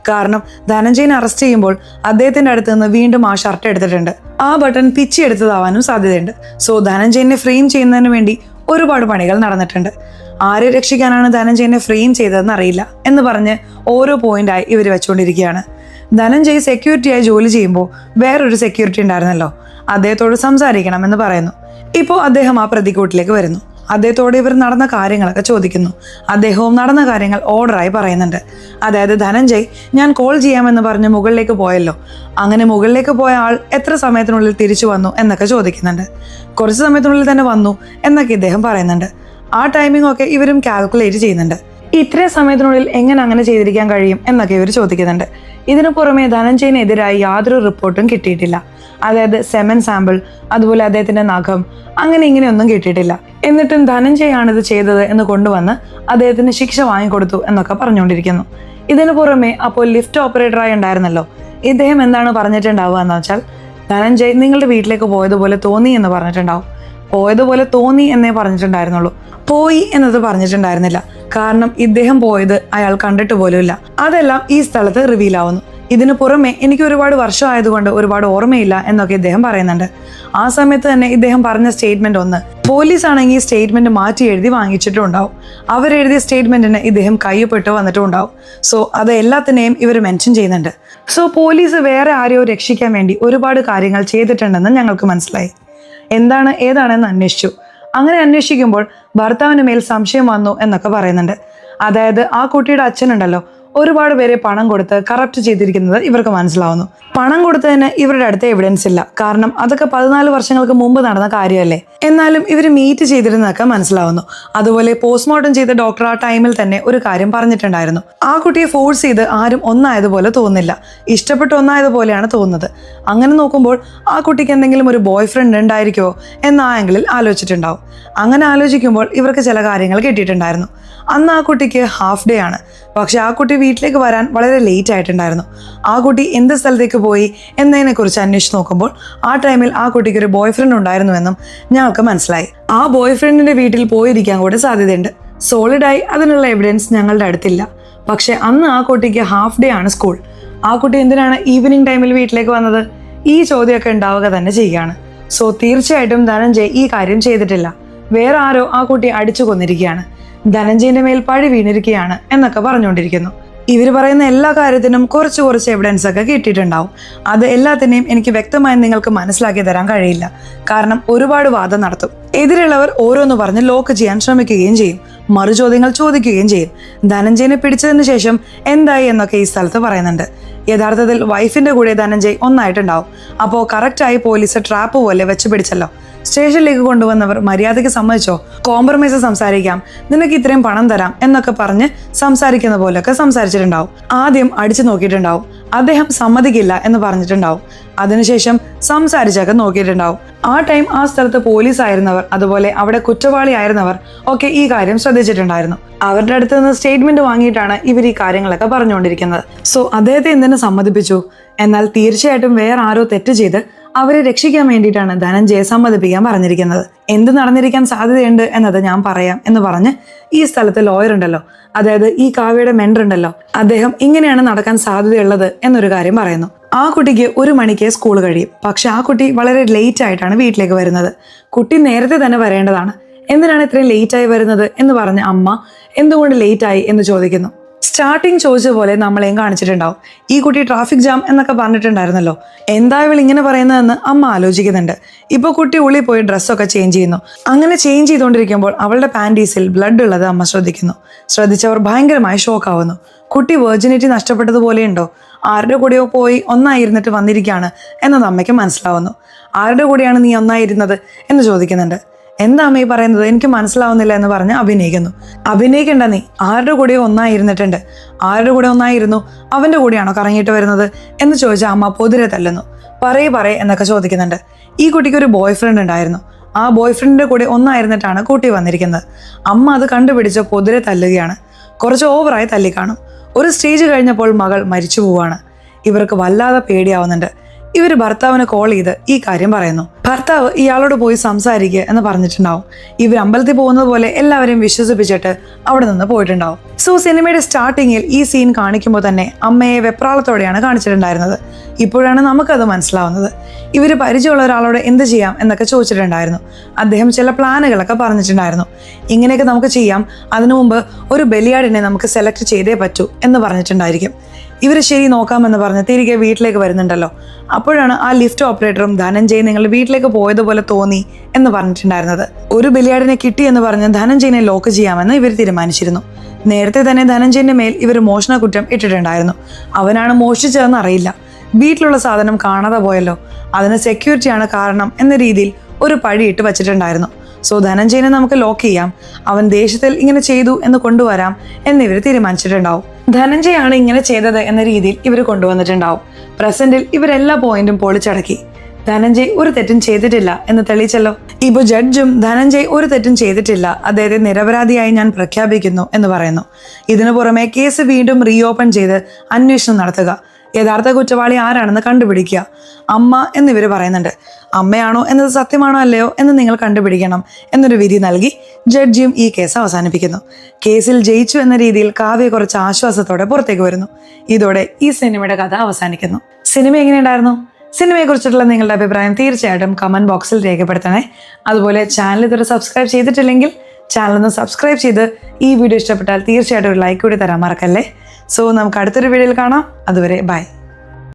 കാരണം ധനഞ്ജയനെ അറസ്റ്റ് ചെയ്യുമ്പോൾ അദ്ദേഹത്തിന്റെ അടുത്ത് നിന്ന് വീണ്ടും ആ ഷർട്ട് എടുത്തിട്ടുണ്ട്. ആ ബട്ടൺ പിച്ചി എടുത്തതാവാനും സാധ്യതയുണ്ട്. സോ ധനഞ്ജയനെ ഫ്രെയിം ചെയ്യുന്നതിന് വേണ്ടി ഒരുപാട് പണികൾ നടന്നിട്ടുണ്ട്. ആരെ രക്ഷിക്കാനാണ് ധനഞ്ജയനെ ഫ്രെയിം ചെയ്തതെന്ന് അറിയില്ല എന്ന് പറഞ്ഞ് ഓരോ പോയിന്റായി ഇവർ വെച്ചുകൊണ്ടിരിക്കുകയാണ്. ധനഞ്ജയ് സെക്യൂരിറ്റിയായി ജോലി ചെയ്യുമ്പോൾ വേറൊരു സെക്യൂരിറ്റി ഉണ്ടായിരുന്നല്ലോ, അദ്ദേഹത്തോട് സംസാരിക്കണം എന്ന് പറയുന്നു. ഇപ്പോൾ അദ്ദേഹം ആ പ്രതിക്കൂട്ടിലേക്ക് വരുന്നു. അദ്ദേഹത്തോട് ഇവർ നടന്ന കാര്യങ്ങളൊക്കെ ചോദിക്കുന്നു. അദ്ദേഹവും നടന്ന കാര്യങ്ങൾ ഓർഡറായി പറയുന്നുണ്ട്. അതായത്, ധനഞ്ജയ്, ഞാൻ കോൾ ചെയ്യാമെന്ന് പറഞ്ഞ് മുകളിലേക്ക് പോയല്ലോ, അങ്ങനെ മുകളിലേക്ക് പോയ ആൾ എത്ര സമയത്തിനുള്ളിൽ തിരിച്ചു വന്നു എന്നൊക്കെ ചോദിക്കുന്നുണ്ട്. കുറച്ച് സമയത്തിനുള്ളിൽ തന്നെ വന്നു എന്നൊക്കെ ഇദ്ദേഹം പറയുന്നുണ്ട്. ആ ടൈമിംഗ് ഒക്കെ ഇവരും കാൽക്കുലേറ്റ് ചെയ്യുന്നുണ്ട്. ഇത്രയും സമയത്തിനുള്ളിൽ എങ്ങനെ അങ്ങനെ ചെയ്തിരിക്കാൻ കഴിയും എന്നൊക്കെ ഇവർ ചോദിക്കുന്നുണ്ട്. ഇതിനു പുറമെ ധനഞ്ജയനെതിരായി യാതൊരു റിപ്പോർട്ടും കിട്ടിയിട്ടില്ല. അതായത് സെമൻ സാമ്പിൾ, അതുപോലെ അദ്ദേഹത്തിന്റെ നഖം, അങ്ങനെ ഇങ്ങനെയൊന്നും കിട്ടിയിട്ടില്ല. എന്നിട്ടും ധനഞ്ജയാണ് ഇത് ചെയ്തത് എന്ന് കൊണ്ടുവന്ന് അദ്ദേഹത്തിന് ശിക്ഷ വാങ്ങിക്കൊടുത്തു എന്നൊക്കെ പറഞ്ഞുകൊണ്ടിരിക്കുന്നു. ഇതിനു പുറമെ അപ്പോൾ ലിഫ്റ്റ് ഓപ്പറേറ്ററായി ഉണ്ടായിരുന്നല്ലോ, ഇദ്ദേഹം എന്താണ് പറഞ്ഞിട്ടുണ്ടാവുക എന്ന് വെച്ചാൽ, ധനഞ്ജയ് നിങ്ങളുടെ വീട്ടിലേക്ക് പോയതുപോലെ തോന്നി എന്ന് പറഞ്ഞിട്ടുണ്ടാവും. പോയതുപോലെ തോന്നി എന്നേ പറഞ്ഞിട്ടുണ്ടായിരുന്നുള്ളൂ, പോയി എന്നത് പറഞ്ഞിട്ടുണ്ടായിരുന്നില്ല. കാരണം ഇദ്ദേഹം പോയത് അയാൾ കണ്ടിട്ട് പോലുമില്ല. അതെല്ലാം ഈ സ്ഥലത്ത് റിവീൽ ആവുന്നു. ഇതിനു പുറമെ എനിക്ക് ഒരുപാട് വർഷമായതുകൊണ്ട് ഒരുപാട് ഓർമ്മയില്ല എന്നൊക്കെ ഇദ്ദേഹം പറയുന്നുണ്ട്. ആ സമയത്ത് തന്നെ ഇദ്ദേഹം പറഞ്ഞ സ്റ്റേറ്റ്മെന്റ് ഒന്ന്, പോലീസ് ആണെങ്കിൽ സ്റ്റേറ്റ്മെന്റ് മാറ്റി എഴുതി വാങ്ങിച്ചിട്ടും ഉണ്ടാവും. അവരെഴുതിയ സ്റ്റേറ്റ്മെന്റിന് ഇദ്ദേഹം കയ്യൊപ്പിട്ട് വന്നിട്ടും ഉണ്ടാവും. സോ അത് എല്ലാത്തിനെയും ഇവർ മെൻഷൻ ചെയ്യുന്നുണ്ട്. സോ പോലീസ് വേറെ ആരെയോ രക്ഷിക്കാൻ വേണ്ടി ഒരുപാട് കാര്യങ്ങൾ ചെയ്തിട്ടുണ്ടെന്ന് ഞങ്ങൾക്ക് മനസ്സിലായി. എന്താണ് ഏതാണെന്ന് അന്വേഷിച്ചു. അങ്ങനെ അന്വേഷിക്കുമ്പോൾ ഭർത്താവിന് മേൽ സംശയം വന്നു എന്നൊക്കെ പറയുന്നുണ്ട്. അതായത് ആ കുട്ടിയുടെ അച്ഛനുണ്ടല്ലോ, ഒരുപാട് പേരെ പണം കൊടുത്ത് കറപ്റ്റ് ചെയ്തിരിക്കുന്നത് ഇവർക്ക് മനസ്സിലാവുന്നു. പണം കൊടുത്തതിന് ഇവരുടെ അടുത്ത് എവിഡൻസ് ഇല്ല, കാരണം അതൊക്കെ 14 വർഷങ്ങൾക്ക് മുമ്പ് നടന്ന കാര്യമല്ലേ. എന്നാലും ഇവർ മീറ്റ് ചെയ്തിരുന്നതൊക്കെ മനസ്സിലാവുന്നു. അതുപോലെ പോസ്റ്റ്മോർട്ടം ചെയ്ത ഡോക്ടർ ആ ടൈമിൽ തന്നെ ഒരു കാര്യം പറഞ്ഞിട്ടുണ്ടായിരുന്നു. ആ കുട്ടിയെ ഫോഴ്സ് ചെയ്ത് ആരും ഒന്നായതുപോലെ തോന്നുന്നില്ല, ഇഷ്ടപ്പെട്ട് ഒന്നായതുപോലെയാണ് തോന്നുന്നത്. അങ്ങനെ നോക്കുമ്പോൾ ആ കുട്ടിക്ക് എന്തെങ്കിലും ഒരു ബോയ് ഫ്രണ്ട് ഉണ്ടായിരിക്കുമോ എന്ന ആ ആംഗിളിൽ ആലോചിച്ചിട്ടുണ്ടാവും. അങ്ങനെ ആലോചിക്കുമ്പോൾ ഇവർക്ക് ചില കാര്യങ്ങൾ കിട്ടിയിട്ടുണ്ടായിരുന്നു. അന്ന് ആ കുട്ടിക്ക് ഹാഫ് ഡേ ആണ്, പക്ഷെ ആ കുട്ടി വീട്ടിലേക്ക് വരാൻ വളരെ ലേറ്റ് ആയിട്ടുണ്ടായിരുന്നു. ആ കുട്ടി എന്ത് സ്ഥലത്തേക്ക് പോയി എന്നതിനെക്കുറിച്ച് അന്വേഷിച്ച് നോക്കുമ്പോൾ ആ ടൈമിൽ ആ കുട്ടിക്ക് ഒരു ബോയ് ഫ്രണ്ട് ഉണ്ടായിരുന്നുവെന്നും ഞങ്ങൾക്ക് മനസ്സിലായി. ആ ബോയ് ഫ്രണ്ടിന്റെ വീട്ടിൽ പോയിരിക്കാൻ കൂടെ സാധ്യതയുണ്ട്. സോളിഡായി അതിനുള്ള എവിഡൻസ് ഞങ്ങളുടെ അടുത്തില്ല. പക്ഷെ അന്ന് ആ കുട്ടിക്ക് ഹാഫ് ഡേ ആണ് സ്കൂൾ. ആ കുട്ടി എന്തിനാണ് ഈവനിങ് ടൈമിൽ വീട്ടിലേക്ക് വന്നത്? ഈ ചോദ്യമൊക്കെ ഉണ്ടാവുക തന്നെ ചെയ്യുകയാണ്. സോ തീർച്ചയായിട്ടും ധനഞ്ജയ് ഈ കാര്യം ചെയ്തിട്ടില്ല. വേറെ ആരോ ആ കുട്ടി അടിച്ചു കൊന്നിരിക്കുകയാണ്, ധനഞ്ജയന്റെ മേൽ പഴി വീണിരിക്കുകയാണ് എന്നൊക്കെ പറഞ്ഞുകൊണ്ടിരിക്കുന്നു. ഇവർ പറയുന്ന എല്ലാ കാര്യത്തിനും കുറച്ച് എവിഡൻസ് ഒക്കെ കിട്ടിയിട്ടുണ്ടാവും. അത് എല്ലാത്തിനെയും എനിക്ക് വ്യക്തമായി നിങ്ങൾക്ക് മനസ്സിലാക്കി തരാൻ കഴിയില്ല, കാരണം ഒരുപാട് വാദം നടത്തും. എതിരുള്ളവർ ഓരോന്ന് പറഞ്ഞ് ലോക്ക് ചെയ്യാൻ ശ്രമിക്കുകയും ചെയ്യും, മറുചോദ്യങ്ങൾ ചോദിക്കുകയും ചെയ്യും. ധനഞ്ജയനെ പിടിച്ചതിന് ശേഷം എന്തായി എന്നൊക്കെ ഈ സ്ഥലത്ത് പറയുന്നുണ്ട്. യഥാർത്ഥത്തിൽ വൈഫിന്റെ കൂടെ ധനഞ്ജയ് ഒന്നായിട്ടുണ്ടാവും. അപ്പോൾ കറക്റ്റായി പോലീസ് ട്രാപ്പ് പോലെ വെച്ച് പിടിച്ചല്ലോ. സ്റ്റേഷനിലേക്ക് കൊണ്ടുവന്നവർ മര്യാദയ്ക്ക് സമ്മതിച്ചോ? കോംപ്രമൈസ് സംസാരിക്കാം, നിനക്ക് ഇത്രയും പണം തരാം എന്നൊക്കെ പറഞ്ഞ് സംസാരിക്കുന്ന പോലെയൊക്കെ സംസാരിച്ചിട്ടുണ്ടാവും. ആദ്യം അടിച്ചു നോക്കിയിട്ടുണ്ടാവും, അദ്ദേഹം സമ്മതിക്കില്ല എന്ന് പറഞ്ഞിട്ടുണ്ടാവും. അതിനുശേഷം സംസാരിച്ചൊക്കെ നോക്കിയിട്ടുണ്ടാവും. ആ ടൈം ആ സ്ഥലത്ത് പോലീസ് ആയിരുന്നവർ, അതുപോലെ അവിടെ കുറ്റവാളി ആയിരുന്നവർ ഒക്കെ ഈ കാര്യം ശ്രദ്ധിച്ചിട്ടുണ്ടായിരുന്നു. അവരുടെ അടുത്ത് നിന്ന് സ്റ്റേറ്റ്മെന്റ് വാങ്ങിയിട്ടാണ് ഇവർ ഈ കാര്യങ്ങളൊക്കെ പറഞ്ഞുകൊണ്ടിരിക്കുന്നത്. സോ അദ്ദേഹത്തെ എന്തിനു സമ്മതിപ്പിച്ചു? എന്നാൽ തീർച്ചയായിട്ടും വേറെ ആരോ തെറ്റ് ചെയ്ത് അവരെ രക്ഷിക്കാൻ വേണ്ടിയിട്ടാണ് ധനഞ്ജയെ സമ്മതിപ്പിക്കാൻ പറഞ്ഞിരിക്കുന്നത്. എന്ത് നടന്നിരിക്കാൻ സാധ്യതയുണ്ട് എന്നത് ഞാൻ പറയാം എന്ന് പറഞ്ഞ് ഈ സ്ഥലത്ത് ലോയർ ഉണ്ടല്ലോ, അതായത് ഈ കാവ്യയുടെ മെൻഡർ ഉണ്ടല്ലോ, അദ്ദേഹം ഇങ്ങനെയാണ് നടക്കാൻ സാധ്യതയുള്ളത് എന്നൊരു കാര്യം പറയുന്നു. ആ കുട്ടിക്ക് 1 മണിക്ക് സ്കൂൾ കഴിയും, പക്ഷെ ആ കുട്ടി വളരെ ലേറ്റ് ആയിട്ടാണ് വീട്ടിലേക്ക് വരുന്നത്. കുട്ടി നേരത്തെ തന്നെ വരേണ്ടതാണ്, എന്തിനാണ് ഇത്രയും ലേറ്റായി വരുന്നത് എന്ന് പറഞ്ഞ് അമ്മ എന്തുകൊണ്ട് ലേറ്റായി എന്ന് ചോദിക്കുന്നു. സ്റ്റാർട്ടിങ് ചോദിച്ച പോലെ നമ്മളെയും കാണിച്ചിട്ടുണ്ടാവും. ഈ കുട്ടി ട്രാഫിക് ജാം എന്നൊക്കെ പറഞ്ഞിട്ടുണ്ടായിരുന്നല്ലോ, എന്താ ഇവൾ ഇങ്ങനെ പറയുന്നതെന്ന് അമ്മ ആലോചിക്കുന്നുണ്ട്. ഇപ്പോൾ കുട്ടി ഉള്ളിൽ പോയി ഡ്രസ്സൊക്കെ ചേഞ്ച് ചെയ്യുന്നു. അങ്ങനെ ചേഞ്ച് ചെയ്തുകൊണ്ടിരിക്കുമ്പോൾ അവളുടെ പാൻറ്റീസിൽ ബ്ലഡ് ഉള്ളത് അമ്മ ശ്രദ്ധിക്കുന്നു. ശ്രദ്ധിച്ചവർ ഭയങ്കരമായി ഷോക്കാവുന്നു. കുട്ടി വെർജിനിറ്റി നഷ്ടപ്പെട്ടതുപോലെയുണ്ടോ? ആരുടെ കൂടെയോ പോയി ഒന്നായിരുന്നിട്ട് വന്നിരിക്കുകയാണ് എന്നത് അമ്മയ്ക്ക് മനസ്സിലാവുന്നു. ആരുടെ കൂടെയാണ് നീ ഒന്നായിരുന്നത് എന്ന് ചോദിക്കുന്നുണ്ട്. എന്താ അമ്മ ഈ പറയുന്നത്? എനിക്ക് മനസ്സിലാവുന്നില്ല എന്ന് പറഞ്ഞ് അഭിനയിക്കുന്നു. അഭിനയിക്കണ്ട, നീ ആരുടെ കൂടെയോ ഒന്നായിരുന്നിട്ടുണ്ട്. ആരുടെ കൂടെ ഒന്നായിരുന്നു? അവന്റെ കൂടെയാണോ കറങ്ങിയിട്ട് വരുന്നത് എന്ന് ചോദിച്ചാൽ അമ്മ പൊതിരെ തല്ലുന്നു. പറയേ എന്നൊക്കെ ചോദിക്കുന്നുണ്ട്. ഈ കുട്ടിക്ക് ഒരു ബോയ് ഫ്രണ്ട് ഉണ്ടായിരുന്നു. ആ ബോയ് ഫ്രണ്ടിന്റെ കൂടെ ഒന്നായിരുന്നിട്ടാണ് കുട്ടി വന്നിരിക്കുന്നത്. അമ്മ അത് കണ്ടുപിടിച്ച് പൊതിരെ തല്ലുകയാണ്. കുറച്ച് ഓവറായി തല്ലിക്കാണും. ഒരു സ്റ്റേജ് കഴിഞ്ഞപ്പോൾ മകൾ മരിച്ചു പോവാണ്. ഇവർക്ക് വല്ലാതെ പേടിയാവുന്നുണ്ട്. ഇവർ ഭർത്താവിന് കോൾ ചെയ്ത് ഈ കാര്യം പറയുന്നു. ഭർത്താവ് ഇയാളോട് പോയി സംസാരിക്കുക എന്ന് പറഞ്ഞിട്ടുണ്ടാവും. ഇവർ അമ്പലത്തിൽ പോകുന്നത് പോലെ എല്ലാവരെയും വിശ്വസിപ്പിച്ചിട്ട് അവിടെ നിന്ന് പോയിട്ടുണ്ടാവും. സോ സിനിമയുടെ സ്റ്റാർട്ടിങ്ങിൽ ഈ സീൻ കാണിക്കുമ്പോൾ തന്നെ അമ്മയെ വെപ്രാളത്തോടെയാണ് കാണിച്ചിട്ടുണ്ടായിരുന്നത്. ഇപ്പോഴാണ് നമുക്കത് മനസ്സിലാവുന്നത്. ഇവർ പരിചയമുള്ള ഒരാളോട് എന്ത് ചെയ്യാം എന്നൊക്കെ ചോദിച്ചിട്ടുണ്ടായിരുന്നു. അദ്ദേഹം ചില പ്ലാനുകളൊക്കെ പറഞ്ഞിട്ടുണ്ടായിരുന്നു. ഇങ്ങനെയൊക്കെ നമുക്ക് ചെയ്യാം, അതിനു മുമ്പ് ഒരു ബലിയാടിനെ നമുക്ക് സെലക്ട് ചെയ്തേ പറ്റൂ എന്ന് പറഞ്ഞിട്ടുണ്ടായിരിക്കും. ഇവർ ശരി നോക്കാമെന്ന് പറഞ്ഞ് തിരികെ വീട്ടിലേക്ക് വരുന്നുണ്ടല്ലോ. അപ്പോഴാണ് ആ ലിഫ്റ്റ് ഓപ്പറേറ്ററും ധനഞ്ജയ് നിങ്ങൾ വീട്ടിലേക്ക് പോയതുപോലെ തോന്നി എന്ന് പറഞ്ഞിട്ടുണ്ടായിരുന്നത്. ഒരു ബലിയാടിനെ കിട്ടിയെന്ന് പറഞ്ഞ് ധനഞ്ജയനെ ലോക്ക് ചെയ്യാമെന്ന് ഇവർ തീരുമാനിച്ചിരുന്നു. നേരത്തെ തന്നെ ധനഞ്ജയന്റെ മേൽ ഇവർ മോഷണ കുറ്റം ഇട്ടിട്ടുണ്ടായിരുന്നു. അവനാണ് മോഷ്ടിച്ചതെന്ന് അറിയില്ല. വീട്ടിലുള്ള സാധനം കാണാതെ പോയല്ലോ, അതിന് സെക്യൂരിറ്റിയാണ് കാരണം എന്ന രീതിയിൽ ഒരു പഴിയിട്ട് വച്ചിട്ടുണ്ടായിരുന്നു. സോ ധനഞ്ജയനെ നമുക്ക് ലോക്ക് ചെയ്യാം, അവൻ ദേഷ്യത്തിൽ ഇങ്ങനെ ചെയ്തു എന്ന് കൊണ്ടുവരാം എന്നിവർ തീരുമാനിച്ചിട്ടുണ്ടാവും. ധനഞ്ജയാണ് ഇങ്ങനെ ചെയ്തത് എന്ന രീതിയിൽ ഇവർ കൊണ്ടുവന്നിട്ടുണ്ടാവും. പ്രസന്റിൽ ഇവരെല്ലാ പോയിന്റും പൊളിച്ചടക്കി. ധനഞ്ജയ് ഒരു തെറ്റും ചെയ്തിട്ടില്ല എന്ന് തെളിയിച്ചല്ലോ. ഇപ്പൊ ജഡ്ജും ധനഞ്ജയ് ഒരു തെറ്റും ചെയ്തിട്ടില്ല, അദ്ദേഹത്തെ നിരപരാധിയായി ഞാൻ പ്രഖ്യാപിക്കുന്നു എന്ന് പറയുന്നു. ഇതിനു പുറമെ കേസ് വീണ്ടും റീഓപ്പൺ ചെയ്ത് അന്വേഷണം നടത്തുക, യഥാർത്ഥ കുറ്റവാളി ആരാണെന്ന് കണ്ടുപിടിക്കുക. അമ്മ എന്നിവർ പറയുന്നുണ്ട്. അമ്മയാണോ എന്നത് സത്യമാണോ അല്ലയോ എന്ന് നിങ്ങൾ കണ്ടുപിടിക്കണം എന്നൊരു വിധി നൽകി ജഡ്ജിയും ഈ കേസ് അവസാനിപ്പിക്കുന്നു. കേസിൽ ജയിച്ചു എന്ന രീതിയിൽ കാവ്യ കുറച്ച് ആശ്വാസത്തോടെ പുറത്തേക്ക് വരുന്നു. ഇതോടെ ഈ സിനിമയുടെ കഥ അവസാനിക്കുന്നു. സിനിമ എങ്ങനെയുണ്ടായിരുന്നു? സിനിമയെക്കുറിച്ചിട്ടുള്ള നിങ്ങളുടെ അഭിപ്രായം തീർച്ചയായിട്ടും കമന്റ് ബോക്സിൽ രേഖപ്പെടുത്തണേ. അതുപോലെ ചാനൽ ഇതുവരെ സബ്സ്ക്രൈബ് ചെയ്തിട്ടില്ലെങ്കിൽ ചാനൽ ഒന്ന് സബ്സ്ക്രൈബ് ചെയ്ത് ഈ വീഡിയോ ഇഷ്ടപ്പെട്ടാൽ തീർച്ചയായിട്ടും ഒരു ലൈക്ക് കൂടി തരാൻ മറക്കല്ലേ. സോ നമുക്ക് അടുത്തൊരു വീഡിയോയിൽ കാണാം. അതുവരെ ബൈ.